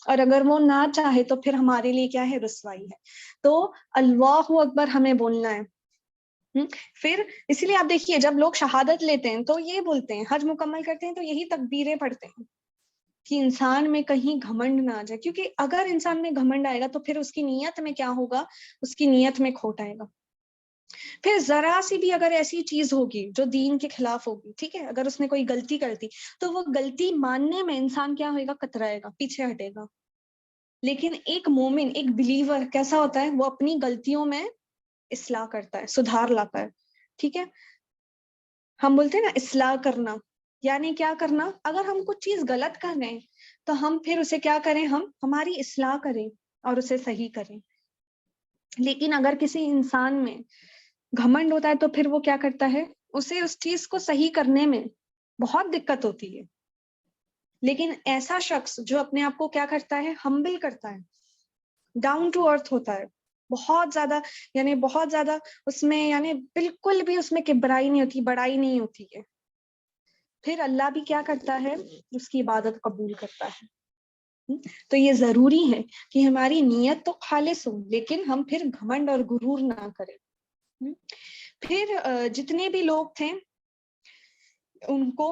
اور اگر وہ نہ چاہے تو پھر ہمارے لیے کیا ہے, رسوائی ہے. تو اللہ اکبر ہمیں بولنا ہے. پھر اسی لیے آپ دیکھیے, جب لوگ شہادت لیتے ہیں تو یہ بولتے ہیں, حج مکمل کرتے ہیں تو یہی تکبیریں پڑھتے ہیں کہ انسان میں کہیں گھمنڈ نہ آ جائے. کیونکہ اگر انسان میں گھمنڈ آئے گا تو پھر اس کی نیت میں کیا ہوگا, اس کی نیت میں کھوٹ آئے گا. پھر ذرا سی بھی اگر ایسی چیز ہوگی جو دین کے خلاف ہوگی، ٹھیک ہے، اگر اس نے کوئی غلطی کر دی تو وہ غلطی ماننے میں انسان کیا ہوئے گا؟ کترائے گا، پیچھے ہٹے گا. لیکن ایک مومن، ایک بلیور کیسا ہوتا ہے؟ وہ اپنی غلطیوں میں اصلاح کرتا ہے، سدھار لاتا ہے. ٹھیک ہے، ہم بولتے ہیں نا اصلاح کرنا، یعنی کیا کرنا؟ اگر ہم کچھ چیز غلط کر رہے ہیں تو ہم پھر اسے کیا کریں؟ ہم ہماری اصلاح کریں اور اسے صحیح کریں. لیکن اگر کسی انسان میں گھمنڈ ہوتا ہے تو پھر وہ کیا کرتا ہے؟ اسے اس چیز کو صحیح کرنے میں بہت دقت ہوتی ہے. لیکن ایسا شخص جو اپنے آپ کو کیا کرتا ہے؟ ہمبل کرتا ہے، ڈاؤن ٹو ارتھ ہوتا ہے، بہت زیادہ اس میں یعنی بالکل بھی اس میں کبرائی نہیں ہوتی، بڑائی نہیں ہوتی ہے، پھر اللہ بھی کیا کرتا ہے؟ اس کی عبادت قبول کرتا ہے. تو یہ ضروری ہے کہ ہماری نیت تو خالص ہو، لیکن ہم پھر گھمنڈ اور غرور نہ کریں. پھر جتنے بھی لوگ تھے ان کو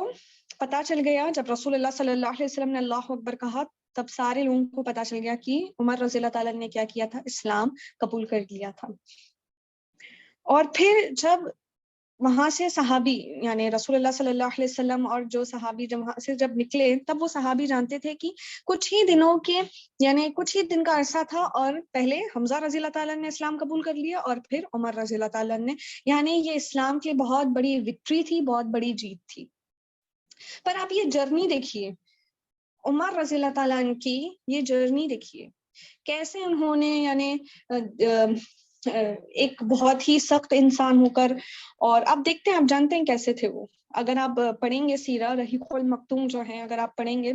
پتا چل گیا، جب رسول اللہ صلی اللہ علیہ وسلم نے اللہ اکبر کہا تب سارے لوگوں کو پتا چل گیا کہ عمر رضی اللہ تعالیٰ نے کیا کیا تھا؟ اسلام قبول کر لیا تھا. اور پھر جب وہاں سے صحابی یعنی رسول اللہ صلی اللہ علیہ وسلم اور جو صحابی جب وہاں سے جب نکلے، تب وہ صحابی جانتے تھے کہ کچھ ہی دنوں کے یعنی کچھ ہی دن کا عرصہ تھا، اور پہلے حمزہ رضی اللہ تعالیٰ نے اسلام قبول کر لیا اور پھر عمر رضی اللہ تعالیٰ نے، یعنی یہ اسلام کی بہت بڑی وکٹری تھی، بہت بڑی جیت تھی. پر آپ یہ جرنی دیکھیے، عمر رضی اللہ تعالیٰ عنہ کی یہ جرنی دیکھیے، کیسے انہوں نے یعنی ایک بہت ہی سخت انسان ہو کر، اور آپ دیکھتے ہیں، آپ جانتے ہیں کیسے تھے وہ. اگر آپ پڑھیں گے سیرہ رحیق المختوم جو ہے، اگر آپ پڑھیں گے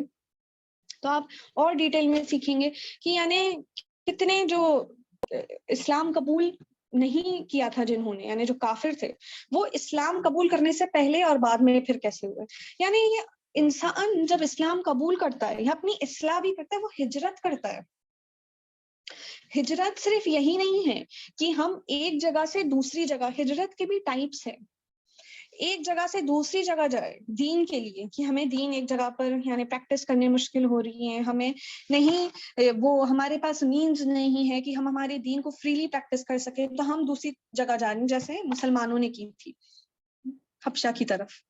تو آپ اور ڈیٹیل میں سیکھیں گے کہ یعنی کتنے جو اسلام قبول نہیں کیا تھا جنہوں نے، یعنی جو کافر تھے، وہ اسلام قبول کرنے سے پہلے اور بعد میں پھر کیسے ہوئے. یعنی یہ انسان جب اسلام قبول کرتا ہے یا اپنی اصلاح بھی کرتا ہے، وہ ہجرت کرتا ہے. ہجرت صرف یہی نہیں ہے کہ ہم ایک جگہ سے دوسری جگہ، ہجرت کے بھی ٹائپس ہیں. ایک جگہ سے دوسری جگہ جائے دین کے لیے، کہ ہمیں دین ایک جگہ پر یعنی پریکٹس کرنے مشکل ہو رہی ہے، ہمیں نہیں، وہ ہمارے پاس مینز نہیں ہے کہ ہم ہمارے دین کو فریلی پریکٹس کر سکیں، تو ہم دوسری جگہ جا رہے ہیں، جیسے مسلمانوں نے کی تھی حبشہ کی طرف.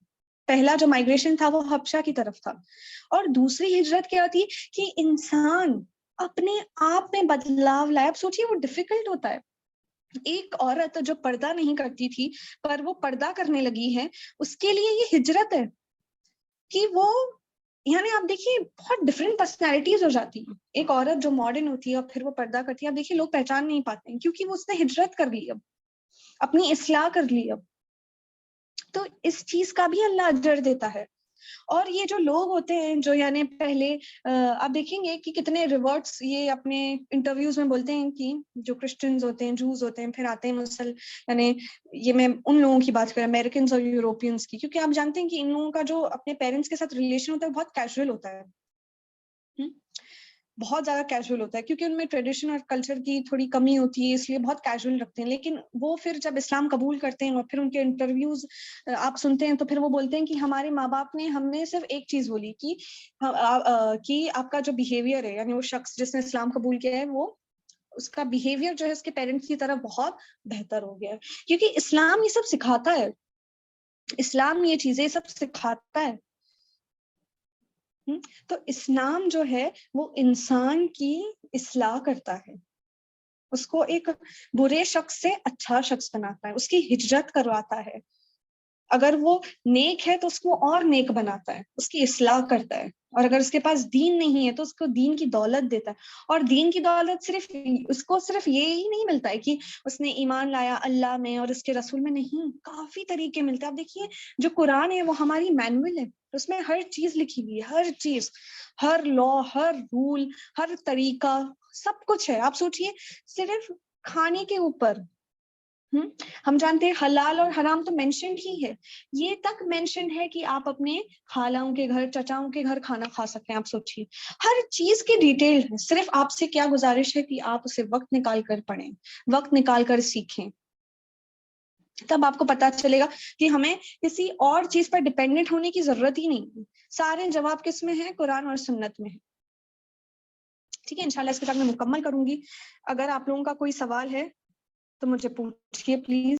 پہلا جو مائگریشن تھا وہ حبشہ کی طرف تھا. اور دوسری ہجرت کیا تھی؟ کہ انسان اپنے آپ میں بدلاؤ لائے. اب سوچیے وہ ڈیفیکلٹ ہوتا ہے. ایک عورت جو پردہ نہیں کرتی تھی پر وہ پردہ کرنے لگی ہے، اس کے لیے یہ ہجرت ہے کہ وہ یعنی آپ دیکھیے بہت ڈفرینٹ پرسنالٹیز ہو جاتی ہیں. ایک عورت جو ماڈرن ہوتی ہے اور پھر وہ پردہ کرتی ہے، آپ دیکھیے لوگ پہچان نہیں پاتے ہیں، کیونکہ وہ اس نے ہجرت کر لی، اب اپنی اصلاح کر لی. اب تو اس چیز کا بھی اللہ اجر دیتا ہے. اور یہ جو لوگ ہوتے ہیں جو یعنی پہلے آپ دیکھیں گے کہ کتنے ریورٹس یہ اپنے انٹرویوز میں بولتے ہیں کہ جو کرسچنز ہوتے ہیں، جوز ہوتے ہیں، پھر آتے ہیں یعنی یہ میں ان لوگوں کی بات کروں، امریکنز اور یوروپینز کی، کیونکہ آپ جانتے ہیں کہ ان لوگوں کا جو اپنے پیرنٹس کے ساتھ ریلیشن ہوتا ہے بہت کیجول ہوتا ہے، بہت زیادہ کیجول ہوتا ہے، کیونکہ ان میں ٹریڈیشن اور کلچر کی تھوڑی کمی ہوتی ہے، اس لیے بہت کیجول رکھتے ہیں. لیکن وہ پھر جب اسلام قبول کرتے ہیں اور پھر ان کے انٹرویوز آپ سنتے ہیں تو پھر وہ بولتے ہیں کہ ہمارے ماں باپ نے ہمیں صرف ایک چیز بولی کہ آپ کا جو بیہیویئر ہے، یعنی وہ شخص جس نے اسلام قبول کیا ہے، وہ اس کا بیہیویئر جو ہے اس کے پیرنٹس کی طرف بہت بہتر ہو گیا ہے. کیونکہ اسلام یہ سب سکھاتا ہے، اسلام یہ چیزیں سب سکھاتا ہے. تو اسلام جو ہے وہ انسان کی اصلاح کرتا ہے، اس کو ایک برے شخص سے اچھا شخص بناتا ہے، اس کی ہجرت کرواتا ہے. اگر وہ نیک ہے تو اس کو اور نیک بناتا ہے، اس کی اصلاح کرتا ہے. اور اگر اس کے پاس دین نہیں ہے تو اس کو دین کی دولت دیتا ہے. اور دین کی دولت صرف اس کو صرف یہی نہیں ملتا ہے کہ اس نے ایمان لایا اللہ میں اور اس کے رسول میں، نہیں، کافی طریقے ملتے ہیں. آپ دیکھیے جو قرآن ہے وہ ہماری مینول ہے، اس میں ہر چیز لکھی ہوئی ہے، ہر چیز، ہر لا، ہر رول، ہر طریقہ، سب کچھ ہے. آپ سوچیے صرف کھانے کے اوپر ہم جانتے ہیں حلال اور حرام تو مینشنڈ ہی ہے، یہ تک مینشنڈ ہے کہ آپ اپنے خالاؤں کے گھر، چچاؤں کے گھر کھانا کھا سکتے ہیں. آپ سوچیے ہر چیز کی ڈیٹیل ہے. صرف آپ سے کیا گزارش ہے کہ آپ اسے وقت نکال کر پڑھیں، وقت نکال کر سیکھیں، تب آپ کو پتا چلے گا کہ ہمیں کسی اور چیز پر ڈپینڈنٹ ہونے کی ضرورت ہی نہیں. سارے جواب کس میں ہیں؟ قرآن اور سنت میں ہے. ٹھیک ہے، انشاءاللہ اس کے ساتھ میں مکمل کروں گی. اگر آپ لوگوں کا کوئی سوال ہے تو مجھے پوچھیے پلیز.